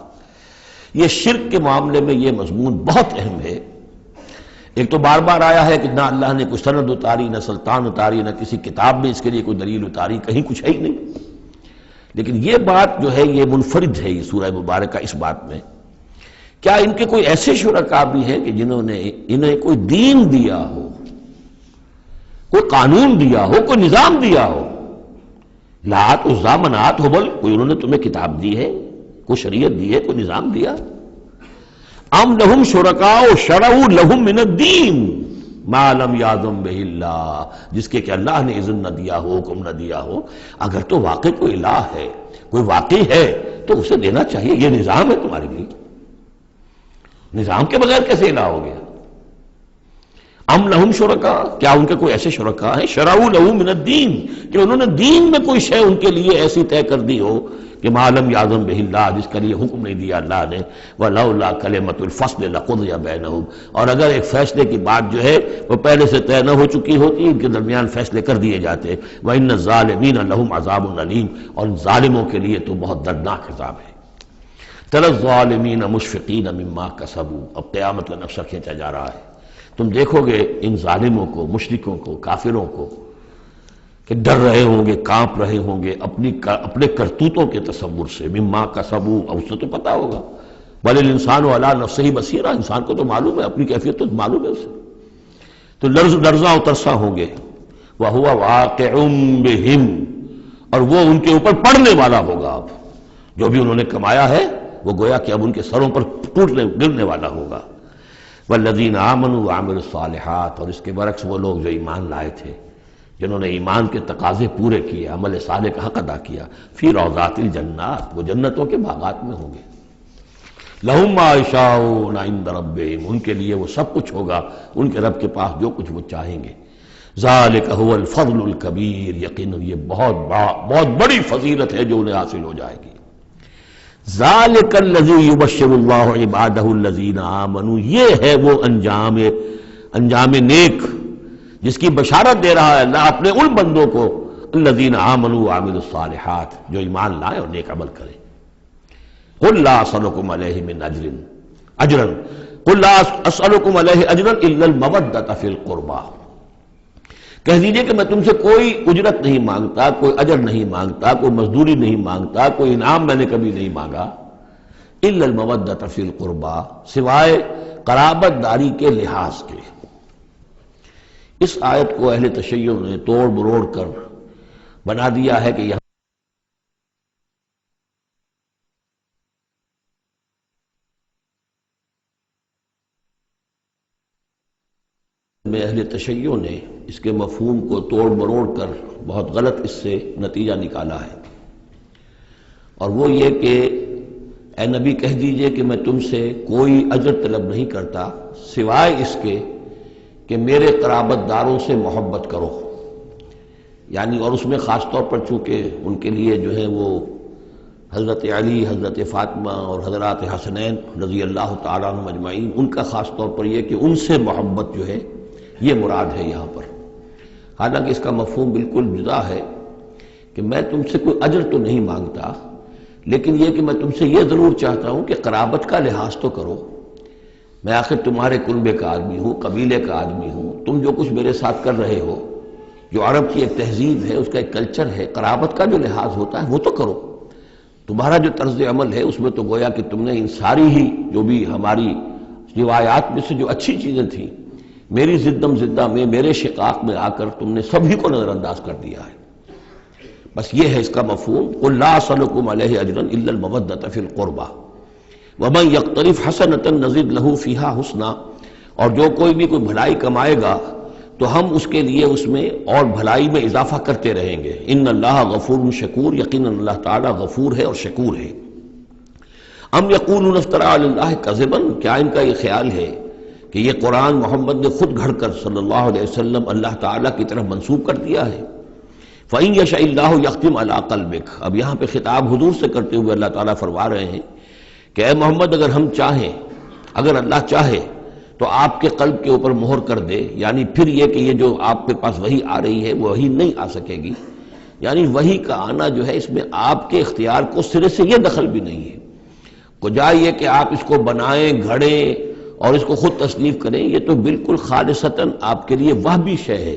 یہ شرک کے معاملے میں یہ مضمون بہت اہم ہے۔ ایک تو بار بار آیا ہے کہ نہ اللہ نے کوئی سند اتاری، نہ سلطان اتاری، نہ کسی کتاب میں اس کے لیے کوئی دلیل اتاری، کہیں کچھ ہے ہی نہیں۔ لیکن یہ بات جو ہے یہ منفرد ہے یہ سورہ مبارکہ اس بات میں، کیا ان کے کوئی ایسے شرکاء بھی ہیں کہ جنہوں نے انہیں کوئی دین دیا ہو، کوئی قانون دیا ہو، کوئی نظام دیا ہو؟ لات عزا منات ہبل، کوئی انہوں نے تمہیں کتاب دی ہے، کوئی شریعت دی ہے، کوئی نظام دیا؟ ام لہم شرکاء شرعوا لہم من الدین ما لم یأذن بہ اللہ، جس کے کہ اللہ نے اذن نہ دیا ہو، حکم نہ دیا ہو۔ اگر تو واقع کوئی الہ ہے، کوئی واقعی ہے، تو اسے دینا چاہیے۔ یہ نظام ہے تمہارے لیے، نظام کے بغیر کیسے الہ ہو گیا؟ ام لہم شرکاء، کیا ان کے کوئی ایسے شرکاء ہیں شرعوا لہم من الدین کہ انہوں نے دین میں کوئی شے ان کے لیے ایسی طے کر دی ہو کہ ما لم یأذن بہ اللہ، جس کے لیے حکم نہیں دیا اللہ نے، ولولا کلمۃ الفصل لقضی بینہم، اور اگر ایک فیصلے کی بات جو ہے وہ پہلے سے طے نہ ہو چکی ہوتی، ان کے درمیان فیصلے کر دیے جاتے۔ وان الظالمین لہم عذاب علیم، اور ان ظالموں کے لیے تو بہت دردناک عذاب ہے۔ تری الظالمین مشفقین مما کسبوا، اب قیامت کا نقشہ کھینچا جا رہا ہے۔ تم دیکھو گے ان ظالموں کو، مشرکوں کو، کافروں کو کہ ڈر رہے ہوں گے، کانپ رہے ہوں گے اپنے کرتوتوں کے تصور سے، مما کسبوا، اور اسے تو پتا ہوگا، بل الانسان علی نفسہ بصیرہ، انسان کو تو معلوم ہے، اپنی کیفیت تو معلوم ہے اسے، تو لرزاں و ترساں ہوں گے۔ وَهُوَ وَاقِعٌ بِهِمْ، اور وہ ان کے اوپر پڑنے والا ہوگا۔ اب جو بھی انہوں نے کمایا ہے وہ گویا کہ اب ان کے سروں پر گرنے والا ہوگا۔ والذین آمنوا وعملوا الصالحات، اور اس کے برعکس وہ لوگ جو ایمان لائے تھے، جنہوں نے ایمان کے تقاضے پورے کیے، عمل صالح کا حق ادا کیا، فی روضات الجنات، وہ جنتوں کے باغات میں ہوں گے۔ لہم ما یشاءون عند ربہم، ان کے لیے وہ سب کچھ ہوگا ان کے رب کے پاس جو کچھ وہ چاہیں گے۔ ذالک هو الفضل الکبیر، یقیناً یہ بہت بڑی فضیلت ہے جو انہیں حاصل ہو جائے گی۔ ذالک الذی یبشر اللہ عبادہ الذین آمنوا، یہ ہے وہ انجام نیک جس کی بشارت دے رہا ہے اللہ اپنے ان بندوں کو، الذین آمنوا وعملوا الصالحات، جو ایمان لائیں اور نیک عمل کریں۔ قل لا اسألکم علیہ من اجرا قل لا اسألکم علیہ اجرا الا المودۃ فی القربى، کہہ دیجئے کہ میں تم سے کوئی اجرت نہیں مانگتا، کوئی اجر نہیں مانگتا، کوئی مزدوری نہیں مانگتا، کوئی انعام میں نے کبھی نہیں مانگا، الا المودۃ فی القربى، سوائے قرابت داری کے لحاظ کے۔ اس آیت کو اہل تشیع نے توڑ مروڑ کر بنا دیا ہے کہ یہاں میں اہل تشیع نے اس کے مفہوم کو توڑ مروڑ کر بہت غلط اس سے نتیجہ نکالا ہے، اور وہ یہ کہ اے نبی کہہ دیجئے کہ میں تم سے کوئی اجر طلب نہیں کرتا سوائے اس کے کہ میرے قرابت داروں سے محبت کرو، یعنی اور اس میں خاص طور پر چونکہ ان کے لیے جو ہے وہ حضرت علی، حضرت فاطمہ اور حضرات حسنین رضی اللہ تعالیٰ عنہم اجمعین، ان کا خاص طور پر یہ کہ ان سے محبت جو ہے یہ مراد ہے یہاں پر۔ حالانکہ اس کا مفہوم بالکل جدا ہے کہ میں تم سے کوئی اجر تو نہیں مانگتا، لیکن یہ کہ میں تم سے یہ ضرور چاہتا ہوں کہ قرابت کا لحاظ تو کرو، میں آخر تمہارے کنبے کا آدمی ہوں، قبیلے کا آدمی ہوں، تم جو کچھ میرے ساتھ کر رہے ہو، جو عرب کی ایک تہذیب ہے، اس کا ایک کلچر ہے، قرابت کا جو لحاظ ہوتا ہے وہ تو کرو۔ تمہارا جو طرز عمل ہے اس میں تو گویا کہ تم نے ان ساری ہی جو بھی ہماری روایات میں سے جو اچھی چیزیں تھیں، میری زدم زدہ میں، میرے شقاق میں آ کر تم نے سبھی کو نظر انداز کر دیا ہے۔ بس یہ ہے اس کا مفہوم، قل لا اسألکم علیہ اجرا الا المودۃ فی القربى ومن یقترف حسنۃ نزد لہ فیہا حسنا، اور جو کوئی بھی کوئی بھلائی کمائے گا تو ہم اس کے لیے اس میں اور بھلائی میں اضافہ کرتے رہیں گے۔ ان اللہ غفور شکور، یقیناً اللہ تعالیٰ غفور ہے اور شکور ہے۔ ام یقولون افترى علی اللہ کذبا، کیا ان کا یہ خیال ہے کہ یہ قرآن محمد نے خود گھڑ کر صلی اللہ علیہ وسلم اللہ تعالیٰ کی طرف منسوب کر دیا ہے؟ فَإِن يَشَإِ اللَّهُ يَخْتِمْ عَلَىٰ قَلْبِكَ۔ اب یہاں پہ خطاب حضور سے کرتے ہوئے اللہ تعالیٰ فرما رہے ہیں کہ اے محمد اگر ہم چاہیں، اگر اللہ چاہے تو آپ کے قلب کے اوپر مہر کر دے، یعنی پھر یہ کہ یہ جو آپ کے پاس وحی آ رہی ہے وہ وحی نہیں آ سکے گی، یعنی وحی کا آنا جو ہے اس میں آپ کے اختیار کو سرے سے یہ دخل بھی نہیں ہے۔ کجا یہ کہ آپ اس کو بنائیں، گھڑیں اور اس کو خود تصنیف کریں، یہ تو بالکل خالصتاً آپ کے لیے وہبی شے ہے۔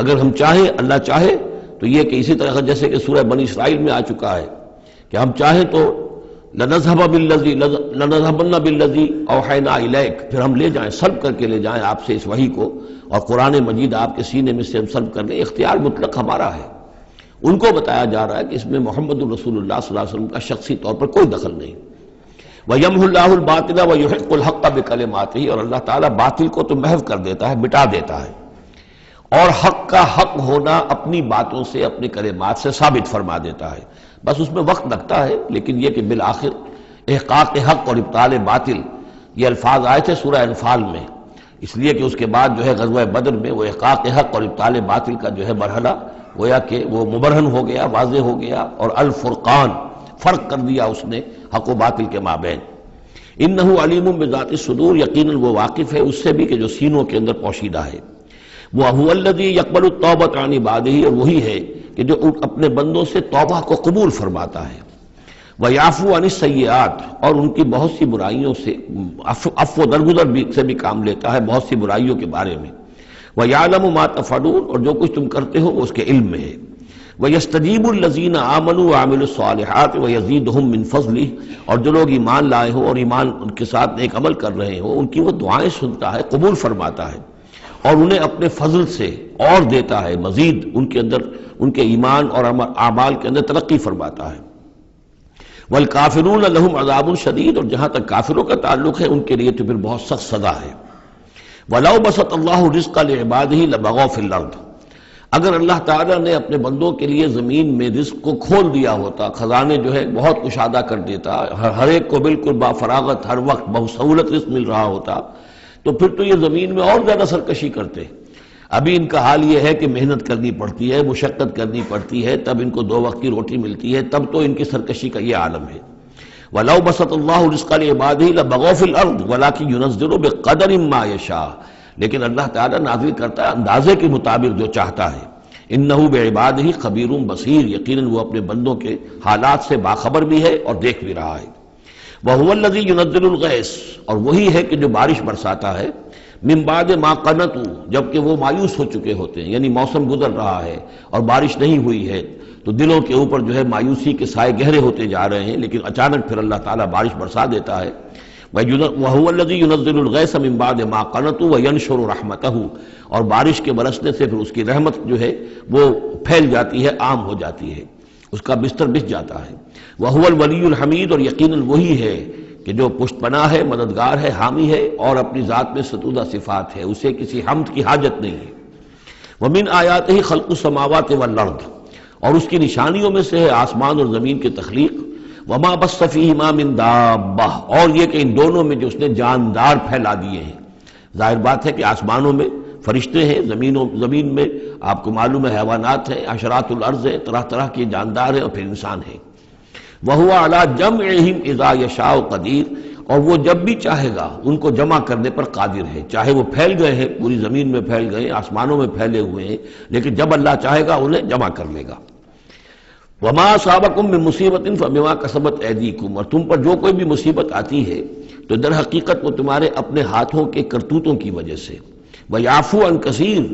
اگر ہم چاہیں، اللہ چاہے تو یہ کہ اسی طرح جیسے کہ سورہ بنی اسرائیل میں آ چکا ہے کہ ہم چاہیں تو لَنَذْهَبَنَّ بِالَّذِي أَوْحَيْنَا إِلَيْكَ، پھر ہم لے جائیں، سلب کر کے لے جائیں آپ سے اس وحی کو، اور قرآن مجید آپ کے سینے میں سے ہم سلب کر لیں، اختیار مطلق ہمارا ہے۔ ان کو بتایا جا رہا ہے کہ اس میں محمد الرسول اللہ صلی اللہ علیہ وسلم کا شخصی طور پر کوئی دخل نہیں۔ وَيَمْحُ اللَّهُ الْبَاطِلَ وَيُحِقُّ الْحَقَّ بِكَلِمَاتِهِ، اور اللہ تعالیٰ باطل کو تو محو کر دیتا ہے، مٹا دیتا ہے، اور حق کا حق ہونا اپنی باتوں سے، اپنی کلمات سے ثابت فرما دیتا ہے۔ بس اس میں وقت لگتا ہے، لیکن یہ کہ بالآخر احقاق حق اور ابطال باطل، یہ الفاظ آئے تھے سورہ انفال میں، اس لیے کہ اس کے بعد جو ہے غزوہ بدر میں وہ احقاق حق اور ابطال باطل کا جو ہے مرحلہ گویا کہ وہ مبرہن ہو گیا، واضح ہو گیا، اور الفرقان، فرق کر دیا اس نے حق و باطل کے مابین۔ انہ علیم بذات الصدور، یقیناً وہ واقف ہے اس سے بھی کہ جو سینوں کے اندر پوشیدہ ہے۔ وَهُوَ الَّذِي يَقْبَلُ التَّوْبَةَ عَنْ عِبَادِهِ، اور وہی ہے کہ جو اپنے بندوں سے توبہ کو قبول فرماتا ہے۔ وَيَعْفُو عَنِ السَّيِّئَاتِ، اور ان کی بہت سی برائیوں سے عفو درگزر سے بھی کام لیتا ہے بہت سی برائیوں کے بارے میں۔ وَيَعْلَمُ مَا تَفْعَلُونَ، اور جو کچھ تم کرتے ہو وہ اس کے علم میں ہے۔ وَيَسْتَجِيبُ الَّذِينَ آمَنُوا وَعَمِلُوا الصَّالِحَاتِ وَيَزِيدُهُم مِّن فَضْلِهِ، اور جو لوگ ایمان لائے ہو اور ایمان ان کے ساتھ نیک عمل کر رہے ہو، ان کی وہ دعائیں سنتا ہے، قبول فرماتا ہے، اور انہیں اپنے فضل سے اور دیتا ہے، مزید ان کے اندر، ان کے ایمان اور اعمال کے اندر ترقی فرماتا ہے۔ والکافرون لہم عذاب شدید، اور جہاں تک کافروں کا تعلق ہے ان کے لیے تو پھر بہت سخت سزا ہے۔ وَلَوْ بَسَطَ اللَّهُ الرِّزْقَ لِعِبَادِهِ لَبَغَوْا فِي الْأَرْضِ، اگر اللہ تعالیٰ نے اپنے بندوں کے لیے زمین میں رزق کو کھول دیا ہوتا، خزانے جو ہے بہت کشادہ کر دیتا، ہر ایک کو بالکل با فراغت ہر وقت بسہولت رزق مل رہا ہوتا، تو پھر تو یہ زمین میں اور زیادہ سرکشی کرتے۔ ابھی ان کا حال یہ ہے کہ محنت کرنی پڑتی ہے، مشقت کرنی پڑتی ہے، تب ان کو 2 وقت کی روٹی ملتی ہے، تب تو ان کی سرکشی کا یہ عالم ہے۔ وَلَوْ بَسَطَ اللَّهُ الرِّزْقَ لِعِبَادِهِ لَبَغَوْا فِي الْأَرْضِ وَلَٰكِن يُنَزِّلُ بِقَدَرٍ مَّا يَشَاءُ، لیکن اللہ تعالیٰ نازل کرتا ہے اندازے کے مطابق جو چاہتا ہے۔ انہ بعبادہ خبیر بصیر، یقیناً وہ اپنے بندوں کے حالات سے باخبر بھی ہے اور دیکھ بھی رہا ہے۔ وَهُوَ الَّذِي يُنَزِّلُ الْغَيْثَ، اور وہی ہے کہ جو بارش برساتا ہے، من بعد ما قنطوا، جبکہ وہ مایوس ہو چکے ہوتے ہیں، یعنی موسم گزر رہا ہے اور بارش نہیں ہوئی ہے تو دلوں کے اوپر جو ہے مایوسی کے سائے گہرے ہوتے جا رہے ہیں، لیکن اچانک پھر اللہ تعالیٰ بارش برسا دیتا ہے۔ وَهُوَ الَّذِي يُنَزِّلُ الْغَيْثَ مِن بَعْدِ مَا قَنَطُوا وَيَنشُرُ رَحْمَتَهُ، اور بارش کے برسنے سے پھر اس کی رحمت جو ہے وہ پھیل جاتی ہے، عام ہو جاتی ہے، اس کا بستر بچھ جاتا ہے۔ وَهُوَ الْوَلِيُّ الْحَمِيدُ، اور یقیناً وہی ہے کہ جو پشت پناہ ہے، مددگار ہے، حامی ہے، اور اپنی ذات میں ستودہ صفات ہے، اسے کسی حمد کی حاجت نہیں ہے۔ وَمِنْ آیَاتِهِ خَلْقُ السَّمَاوَاتِ وَالْأَرْضِ، اور اس کی نشانیوں میں سے ہے آسمان اور زمین کی تخلیق۔ وَمَا بَثَّ فِيهِمَا مِن دَابَّةٍ، اور یہ کہ ان دونوں میں جو اس نے جاندار پھیلا دیے ہیں۔ ظاہر بات ہے کہ آسمانوں میں فرشتے ہیں، زمین میں آپ کو معلوم ہے حیوانات ہیں، حشرات الارض ہیں، طرح طرح کے جاندار ہیں، اور پھر انسان ہیں۔ وَهُوَ عَلَىٰ جَمْعِهِمْ إِذَا يَشَاءُ قَدِيرٌ، اور وہ جب بھی چاہے گا ان کو جمع کرنے پر قادر ہے، چاہے وہ پھیل گئے ہیں، پوری زمین میں پھیل گئے ہیں، آسمانوں میں پھیلے ہوئے ہیں، لیکن جب اللہ چاہے گا انہیں جمع کر لے گا۔ وَمَا أَصَابَكُم مِّن مُّصِيبَةٍ فَبِمَا كَسَبَتْ أَيْدِيكُمْ، اور تم پر جو کوئی بھی مصیبت آتی ہے تو در حقیقت وہ تمہارے اپنے ہاتھوں کے کرتوتوں کی وجہ سے۔ وَيَعْفُو عَن كَثِيرٍ،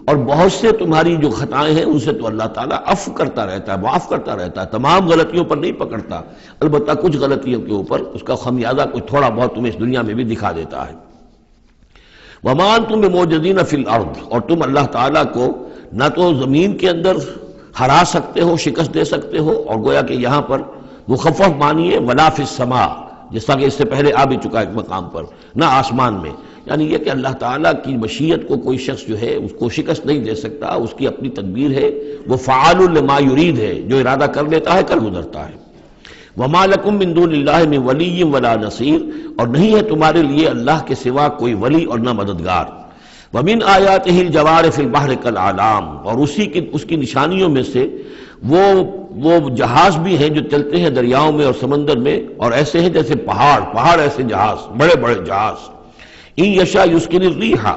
اور بہت سے تمہاری جو خطائیں ہیں ان سے تو اللہ تعالیٰ عفو کرتا رہتا ہے، معاف کرتا رہتا ہے، تمام غلطیوں پر نہیں پکڑتا، البتہ کچھ غلطیوں کے اوپر اس کا خمیازہ کچھ تھوڑا بہت تمہیں اس دنیا میں بھی دکھا دیتا ہے۔ وَمَا أَنتُم بِمُعْجِزِينَ فِي الْأَرْضِ، اور تم اللہ تعالیٰ کو نہ تو زمین کے اندر ہرا سکتے ہو، شکست دے سکتے ہو، اور گویا کہ یہاں پر مخفف معنی ہے وَلَا فِي السَّمَاءِ، جس طرح کہ اس سے پہلے آ بھی چکا ایک مقام پر، نہ آسمان میں، یعنی یہ کہ اللہ تعالیٰ کی مشیت کو کوئی شخص جو ہے اس کو شکست نہیں دے سکتا، اس کی اپنی تدبیر ہے، وہ فعال لما یرید ہے، جو ارادہ کر لیتا ہے کر گزرتا ہے۔ وَمَا لَكُم مِّن دُونِ اللَّهِ مِن وَلِيٍّ وَلَا نَصِيرٍ، اور نہیں ہے تمہارے لیے اللہ کے سوا کوئی ولی اور نہ مددگار۔ وَمِنْ آيَاتِهِ الْجَوَارِ فِي الْبَحْرِ كَالْأَعْلَامِ، اور اس کی نشانیوں میں سے وہ جہاز بھی ہیں جو چلتے ہیں دریاؤں میں اور سمندر میں، اور ایسے ہیں جیسے پہاڑ ایسے جہاز، بڑے بڑے جہاز۔ إِن يَشَأْ يُسْكِنِ الرِّيحَ،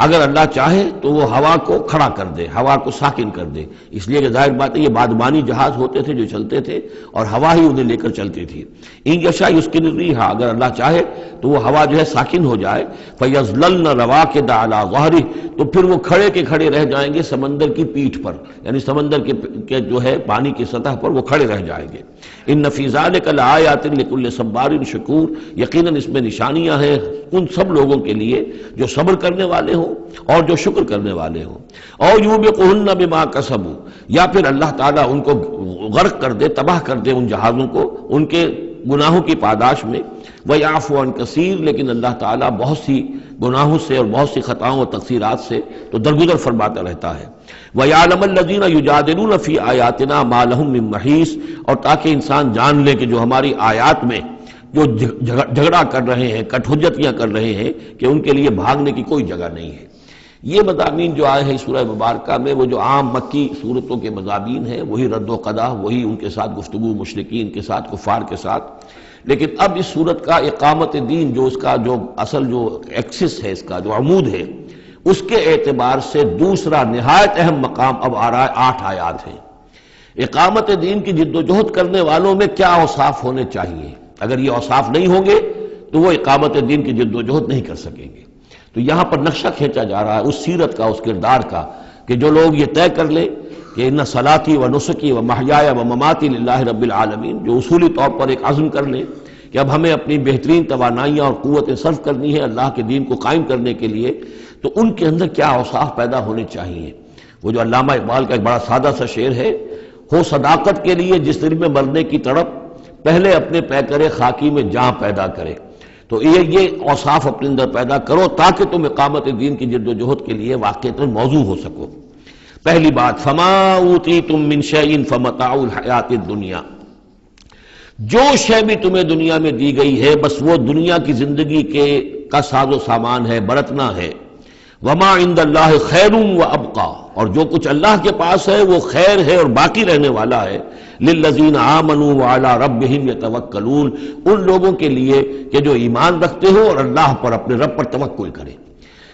اگر اللہ چاہے تو وہ ہوا کو کھڑا کر دے، ہوا کو ساکن کر دے، اس لیے کہ ظاہر بات ہے یہ بادبانی جہاز ہوتے تھے جو چلتے تھے اور ہوا ہی انہیں لے کر چلتی تھی۔ إِن يَشَأْ يُسْكِنِ الرِّيحَ، اگر اللہ چاہے تو وہ ہوا جو ہے ساکن ہو جائے، فَيَظْلَلْنَ رَوَاكِدَ عَلَى ظَهْرِهِ، تو پھر وہ کھڑے کے کھڑے رہ جائیں گے سمندر کی پیٹھ پر، یعنی سمندر کے جو ہے پانی کی سطح پر وہ کھڑے رہ جائیں گے۔ ان فی ذلک لآیات لکل صبار شکور، یقیناً اس میں نشانیاں ہیں ان سب لوگوں کے لیے جو صبر کرنے والے ہوں اور جو شکر کرنے والے ہوں۔ او یوبقہن بما کسبوا، یا پھر اللہ تعالیٰ ان کو غرق کر دے، تباہ کر دے ان جہازوں کو ان کے گناہوں کی پاداش میں۔ وَيَعْفُو عَنْ كَثِيرٍ، لیکن اللہ تعالیٰ بہت سی گناہوں سے اور بہت سی خطاؤں اور تقصیرات سے تو درگزر فرماتا رہتا ہے۔ وَيَعْلَمَ الَّذِينَ يُجَادِلُونَ فِي آيَاتِنَا مَا لَهُم مِّن مَّحِيصٍ، اور تاکہ انسان جان لے کہ جو ہماری آیات میں جو جھگڑا کر رہے ہیں، کٹ حجتیاں کر رہے ہیں، کہ ان کے لیے بھاگنے کی کوئی جگہ نہیں ہے۔ یہ مضامین جو آئے ہیں سورہ مبارکہ میں وہ جو عام مکی صورتوں کے مضامین ہیں، وہی رد و قضا، وہی ان کے ساتھ گفتگو مشرکین کے ساتھ، کفار کے ساتھ۔ لیکن اب اس صورت کا اقامت دین، جو اس کا جو اصل جو ایکسس ہے، اس کا جو عمود ہے، اس کے اعتبار سے دوسرا نہایت اہم مقام اب آ رہا ہے۔ 8 آیات ہیں۔ اقامت دین کی جد و جہد کرنے والوں میں کیا اوصاف ہونے چاہیے؟ اگر یہ اوصاف نہیں ہوں گے تو وہ اقامت دین کی جد و جہد نہیں کر سکیں گے۔ تو یہاں پر نقشہ کھینچا جا رہا ہے اس سیرت کا، اس کردار کا، کہ جو لوگ یہ طے کر لیں کہ ان صلاتی و نسکی و محیای و مماتی للہ رب العالمین، جو اصولی طور پر ایک عزم کر لیں کہ اب ہمیں اپنی بہترین توانائیاں اور قوتیں صرف کرنی ہے اللہ کے دین کو قائم کرنے کے لیے، تو ان کے اندر کیا اوصاف پیدا ہونے چاہیے۔ وہ جو علامہ اقبال کا ایک بڑا سادہ سا شعر ہے، ہو صداقت کے لیے جس دل میں مرنے کی تڑپ، پہلے اپنے پیکرے خاکی میں جاں پیدا کرے۔ تو یہ اوصاف اپنے اندر پیدا کرو تاکہ تم اقامت دین کی جد و جہد کے لیے واقعتاً موضوع ہو سکو۔ پہلی بات، فما اوتیتم من شیء فمتاع الحیات الدنیا، جو شے بھی تمہیں دنیا میں دی گئی ہے بس وہ دنیا کی زندگی کا ساز و سامان ہے، برتنا ہے۔ وما عند اللہ خیر و ابقا، اور جو کچھ اللہ کے پاس ہے وہ خیر ہے اور باقی رہنے والا ہے۔ للذین آمنوا وعلی ربہم یتوکلون، ان لوگوں کے لیے کہ جو ایمان رکھتے ہو اور اللہ پر، اپنے رب پر توکل کرے۔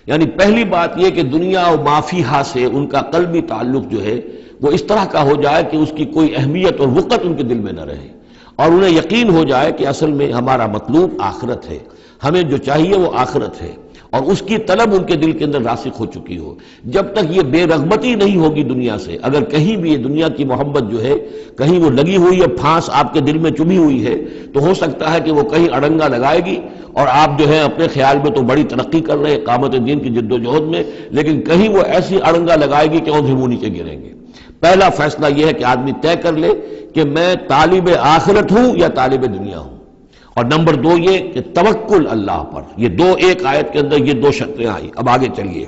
یعنی پہلی بات یہ کہ دنیا و ما فیہا سے ان کا قلبی تعلق جو ہے وہ اس طرح کا ہو جائے کہ اس کی کوئی اہمیت اور وقت ان کے دل میں نہ رہے، اور انہیں یقین ہو جائے کہ اصل میں ہمارا مطلوب آخرت ہے، ہمیں جو چاہیے وہ آخرت ہے، اور اس کی طلب ان کے دل کے اندر راسخ ہو چکی ہو۔ جب تک یہ بے رغبتی نہیں ہوگی دنیا سے، اگر کہیں بھی یہ دنیا کی محبت جو ہے کہیں وہ لگی ہوئی ہے، پھانس آپ کے دل میں چبھی ہوئی ہے، تو ہو سکتا ہے کہ وہ کہیں اڑنگا لگائے گی اور آپ جو ہے اپنے خیال میں تو بڑی ترقی کر رہے ہیں اقامت دین کی جد و جہد میں، لیکن کہیں وہ ایسی اڑنگا لگائے گی کہ اندھے منہ نیچے گریں گے۔ پہلا فیصلہ یہ ہے کہ آدمی طے کر لے کہ میں طالب آخرت ہوں یا طالب دنیا ہوں، اور نمبر 2 یہ کہ توکل اللہ پر۔ یہ ایک آیت کے اندر یہ 2 شرطیں آئی۔ اب آگے چلیے،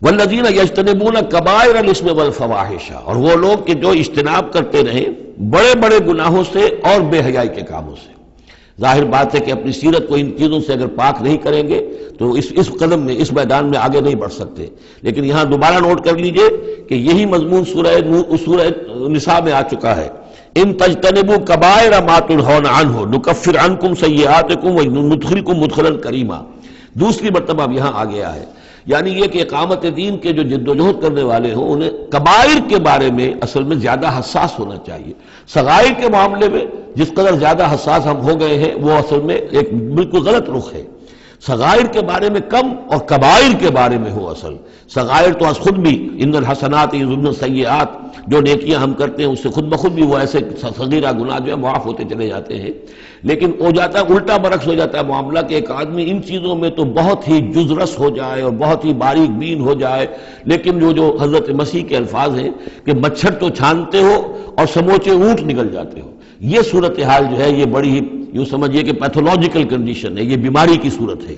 والذین یجتنبون کبائر الاسم والفواحش، اور وہ لوگ کہ جو اجتناب کرتے رہیں بڑے بڑے گناہوں سے اور بے حیائی کے کاموں سے۔ ظاہر بات ہے کہ اپنی سیرت کو ان چیزوں سے اگر پاک نہیں کریں گے تو اس قدم میں، اس میدان میں آگے نہیں بڑھ سکتے۔ لیکن یہاں دوبارہ نوٹ کر لیجئے کہ یہی مضمون سورہ نساء میں آ چکا ہے۔ ان تجتنبوا کبائر ما تنہون عنہ نکفر عنکم سیئاتکم وندخلکم مدخلا کریما، دوسری مرتبہ اب یہاں آ گیا ہے۔ یعنی یہ کہ اقامت دین کے جو جد و جہد کرنے والے ہوں انہیں کبائر کے بارے میں اصل میں زیادہ حساس ہونا چاہیے۔ صغائر کے معاملے میں جس قدر زیادہ حساس ہم ہو گئے ہیں وہ اصل میں ایک بالکل غلط رخ ہے۔ صغائر کے بارے میں کم اور کبائر کے بارے میں ہو اصل۔ صغائر تو از خود بھی ان الحسنات یذهبن السیئات، جو نیکیاں ہم کرتے ہیں اس سے خود بخود بھی وہ ایسے صغیرہ گناہ جو ہے معاف ہوتے چلے جاتے ہیں، لیکن ہو جاتا ہے الٹا برعکس ہو جاتا ہے معاملہ کہ ایک آدمی ان چیزوں میں تو بہت ہی جزرس ہو جائے اور بہت ہی باریک بین ہو جائے، لیکن جو حضرت مسیح کے الفاظ ہیں کہ مچھر تو چھانتے ہو اور سموچے اونٹ نکل جاتے ہو، یہ صورتحال جو ہے یہ بڑی ہی یوں سمجھیے کہ پیتھولوجیکل کنڈیشن ہے، یہ بیماری کی صورت ہے۔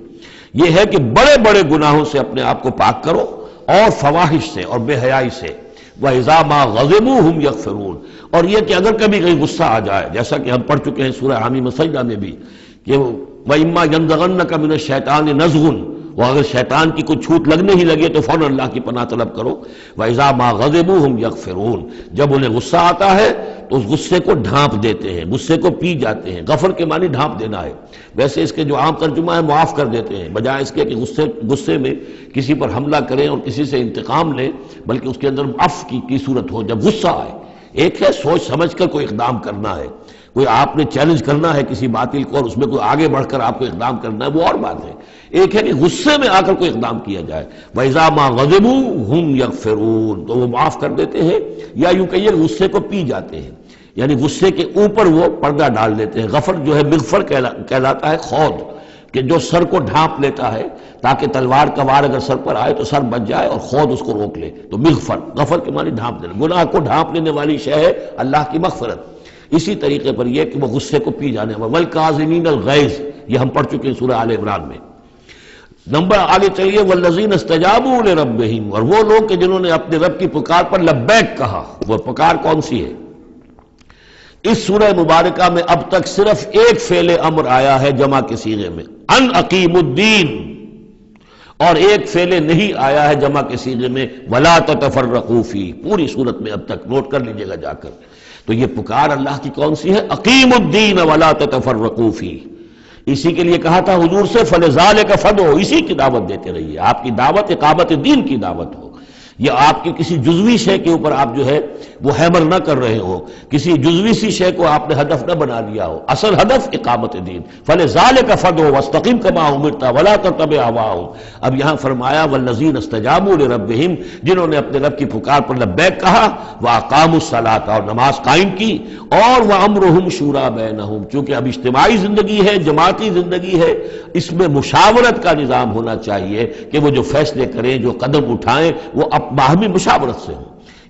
یہ ہے کہ بڑے بڑے گناہوں سے اپنے آپ کو پاک کرو اور فواحش سے اور بے حیائی سے۔ وَإِذَا مَا غَضِبُوا هُمْ يَغْفِرُونَ، اور یہ کہ اگر کبھی کہیں غصہ آ جائے، جیسا کہ ہم پڑھ چکے ہیں سورہ حامیم سجدہ میں بھی کہ وَإِمَّا يَنزَغَنَّكَ مِنَ الشَّيْطَانِ نَزْغٌ، وہ اگر شیطان کی کوئی چھوٹ لگنے ہی لگے تو فوراً اللہ کی پناہ طلب کرو. وَإِذَا مَا غَضِبُوا هُمْ يَغْفِرُونَ جب انہیں غصہ آتا ہے تو اس غصے کو ڈھانپ دیتے ہیں، غصے کو پی جاتے ہیں. غفر کے معنی ڈھانپ دینا ہے، ویسے اس کے جو عام ترجمہ ہے معاف کر دیتے ہیں، بجائے اس کے کہ غصے میں کسی پر حملہ کریں اور کسی سے انتقام لیں، بلکہ اس کے اندر عفو کی صورت ہو جب غصہ آئے. ایک ہے سوچ سمجھ کر کوئی اقدام کرنا ہے، کوئی آپ نے چیلنج کرنا ہے کسی باطل کو اور اس میں کوئی آگے بڑھ کر آپ کو اقدام کرنا ہے، وہ اور بات ہے. ایک ہے کہ غصے میں آ کر کوئی اقدام کیا جائے. وَإِذَا مَا غَضِبُوا هُمْ يَغْفِرُونَ تو وہ معاف کر دیتے ہیں، یا یوں کہیے غصے کو پی جاتے ہیں، یعنی غصے کے اوپر وہ پردہ ڈال دیتے ہیں. غفر جو ہے مغفر کہلاتا ہے خود، کہ جو سر کو ڈھانپ لیتا ہے تاکہ تلوار کا وار اگر سر پر آئے تو سر بچ جائے اور خود اس کو روک لے، تو مغفر. غفر کے معنی ڈھانپ دینا، گناہ کو ڈھانپ لینے والی شے ہے اللہ کی مغفرت. اسی طریقے پر یہ کہ وہ غصے کو پی جانے والا. وَالْكَاظِمِينَ الْغَيْظَ یہ ہم پڑھ چکے ہیں سورہ آل عمران میں. نمبر آگے چلیے وَالَّذِينَ اسْتَجَابُوا لِرَبِّهِمْ اور وہ لوگ کہ جنہوں نے اپنے رب کی پکار پر لبیک کہا. وہ پکار کون سی ہے؟ اس سورہ مبارکہ میں اب تک صرف ایک فعل امر آیا ہے جمع کے صیغے میں، ان اقیم الدین، اور ایک فعل نہیں آیا ہے جمع کے صیغے میں ولا تتفرقوا فی. پوری صورت میں اب تک نوٹ کر لیجئے گا جا کر. تو یہ پکار اللہ کی کون سی ہے؟ اقیم الدین ولا تتفرقوا فی. اسی کے لیے کہا تھا حضور سے فلذالک فدعوا، اسی کی دعوت دیتے رہیے. آپ کی دعوت اقامت دین کی دعوت ہو، یا آپ کی کسی جزوی شے کے اوپر آپ جو ہے وہ ہیمر نہ کر رہے ہو، کسی جزوی سی شے کو آپ نے ہدف نہ بنا لیا ہو، اصل ہدف اقامت دین. فلذالک فدعوا واستقم کما امرت ولا تتبع اهواءهم. اب یہاں فرمایا والذین استجابوا لربهم جنہوں نے اپنے رب کی پکار پر لبیک کہا، واقاموا الصلاۃ اور نماز قائم کی، اور وامرهم شورى بینہم چونکہ اب اجتماعی زندگی ہے، جماعتی زندگی ہے، اس میں مشاورت کا نظام ہونا چاہیے کہ وہ جو فیصلے کریں، جو قدم اٹھائیں وہ باہمی مشاورت سے ہوں.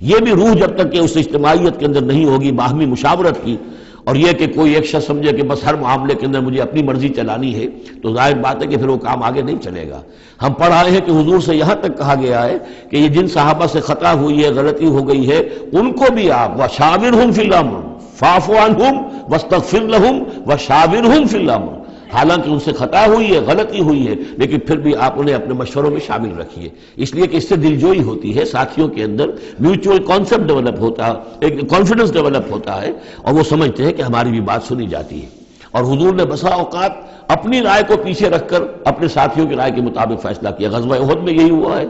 یہ بھی روح جب تک کہ اس اجتماعیت کے اندر نہیں ہوگی باہمی مشاورت کی، اور یہ کہ کوئی ایک شخص سمجھے کہ بس ہر معاملے کے اندر مجھے اپنی مرضی چلانی ہے، تو ظاہر بات ہے کہ پھر وہ کام آگے نہیں چلے گا. ہم پڑھ آئے ہیں کہ حضور سے یہاں تک کہا گیا ہے کہ یہ جن صحابہ سے خطا ہوئی ہے، غلطی ہو گئی ہے، ان کو بھی آپ وَشَاوِرْهُمْ فِي الْأَمْرِ فَاعْفُ عَنْهُمْ وَاسْتَغْفِرْ لَهُمْ وَشَاوِرْهُمْ فِي الْأَمْرِ. حالانکہ ان سے خطا ہوئی ہے، غلطی ہوئی ہے، لیکن پھر بھی آپ انہیں اپنے مشوروں میں شامل رکھیے، اس لیے کہ اس سے دلجوئی ہوتی ہے، ساتھیوں کے اندر میوچول کانسیپٹ ڈیولپ ہوتا ہے، ایک کانفیڈنس ڈیولپ ہوتا ہے، اور وہ سمجھتے ہیں کہ ہماری بھی بات سنی جاتی ہے. اور حضور نے بسا اوقات اپنی رائے کو پیچھے رکھ کر اپنے ساتھیوں کی رائے کے مطابق فیصلہ کیا. غزوہ احد میں یہی ہوا ہے،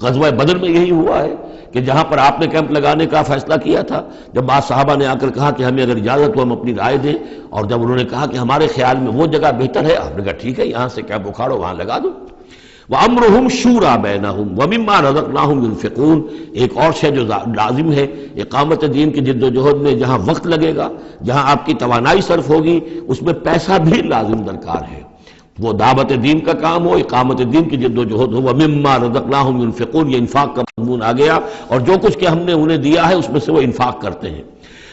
غزوہ بدر میں یہی ہوا ہے کہ جہاں پر آپ نے کیمپ لگانے کا فیصلہ کیا تھا، جب بعض صحابہ نے آ کر کہا کہ ہمیں اگر اجازت ہو ہم اپنی رائے دیں، اور جب انہوں نے کہا کہ ہمارے خیال میں وہ جگہ بہتر ہے، آپ نے کہا ٹھیک ہے یہاں سے کیمپ اکھاڑو وہاں لگا دو. وَأَمْرُهُمْ شُورَى بَيْنَهُمْ وَمِمَّا رَزَقْنَاهُمْ يُنْفِقُونَ. ایک اور شے جو لازم ہے اقامت دین کی جد و جہد میں، جہاں وقت لگے گا، جہاں آپ کی توانائی صرف ہوگی، اس میں پیسہ بھی لازم درکار ہے. وہ دعوت دین کا کام ہو، اقامت دین کی جد و جہد ہو. وَمِمَّا رَزَقْنَاهُمْ يُنْفِقُونَ یہ انفاق کا مضمون آ گیا، اور جو کچھ کہ ہم نے انہیں دیا ہے اس میں سے وہ انفاق کرتے ہیں.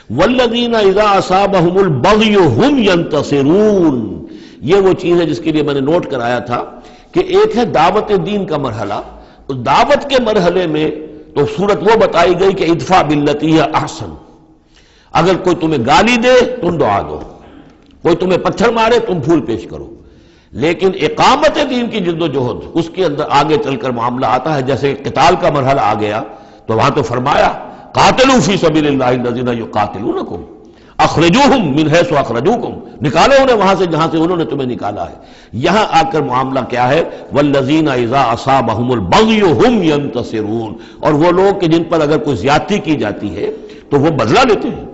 وَالَّذِينَ إِذَا أَصَابَهُمُ الْبَغْيُ هُمْ يَنْتَصِرُونَ. یہ وہ چیز ہے جس کے لیے میں نے نوٹ کرایا تھا کہ ایک ہے دعوت دین کا مرحلہ. اس دعوت کے مرحلے میں تو صورت وہ بتائی گئی کہ ادفع باللتی ہی احسن. اگر کوئی تمہیں گالی دے تم دعا دو، کوئی تمہیں پتھر مارے تم پھول پیش کرو. لیکن اقامت دین کی جد و جہد اس کے اندر آگے چل کر معاملہ آتا ہے. جیسے قتال کا مرحلہ آ گیا تو وہاں تو فرمایا قاتلوا فی سبیل اللہ الذین یقاتلونکم اخرجوہم من حیث اخرجوکم، نکالو انہیں وہاں سے جہاں سے انہوں نے تمہیں نکالا ہے. یہاں آ کر معاملہ کیا ہے؟ والذین اذا اصابہم البغی ہم ینتصرون. اور وہ لوگ کہ جن پر اگر کوئی زیادتی کی جاتی ہے تو وہ بدلہ لیتے ہیں.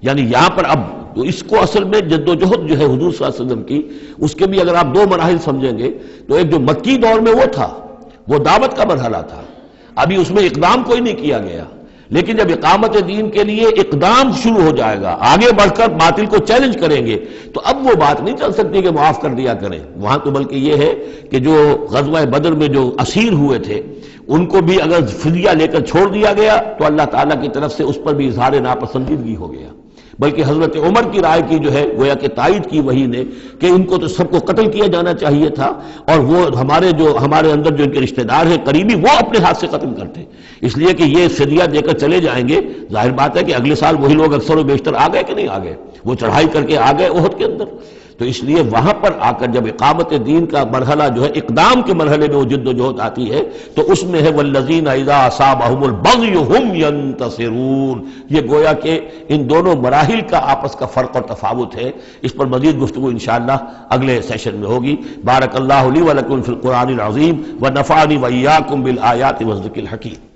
یعنی یہاں پر اب اس کو اصل میں جد و جہد جو ہے حضور صلی اللہ علیہ وسلم کی، اس کے بھی اگر آپ دو مراحل سمجھیں گے تو ایک جو مکی دور میں وہ تھا، وہ دعوت کا مرحلہ تھا، ابھی اس میں اقدام کوئی نہیں کیا گیا. لیکن جب اقامت دین کے لیے اقدام شروع ہو جائے گا، آگے بڑھ کر باطل کو چیلنج کریں گے، تو اب وہ بات نہیں چل سکتی کہ معاف کر دیا کریں. وہاں تو بلکہ یہ ہے کہ جو غزوہ بدر میں جو اسیر ہوئے تھے ان کو بھی اگر فدیہ لے کر چھوڑ دیا گیا تو اللہ تعالیٰ کی طرف سے اس پر بھی اظہار ناپسندیدگی ہو گیا. بلکہ حضرت عمر کی رائے کی جو ہے گویا کہ تائید کی وہی نے کہ ان کو تو سب کو قتل کیا جانا چاہیے تھا، اور وہ ہمارے اندر جو ان کے رشتہ دار ہیں قریبی وہ اپنے ہاتھ سے قتل کرتے، اس لیے کہ یہ فدیہ دے کر چلے جائیں گے. ظاہر بات ہے کہ اگلے سال وہی لوگ اکثر و بیشتر آ گئے کہ نہیں آ گئے، وہ چڑھائی کر کے آ گئے احد کے اندر. تو تو اس لیے وہاں پر آ کر جب اقامت دین کا مرحلہ جو ہے اقدام کے مرحلے میں وہ جد و جہد آتی ہے تو اس میں ہے والذین اذا اصابہم البغی ہم ینتصرون. یہ گویا کہ ان دونوں مراحل کا آپس کا فرق اور تفاوت ہے. اس پر مزید گفتگو انشاءاللہ اگلے سیشن میں ہوگی. بارک اللہ لی ولکم فی القرآن العظیم ونفعنی وإیاکم بالآیات والذکر الحکیم.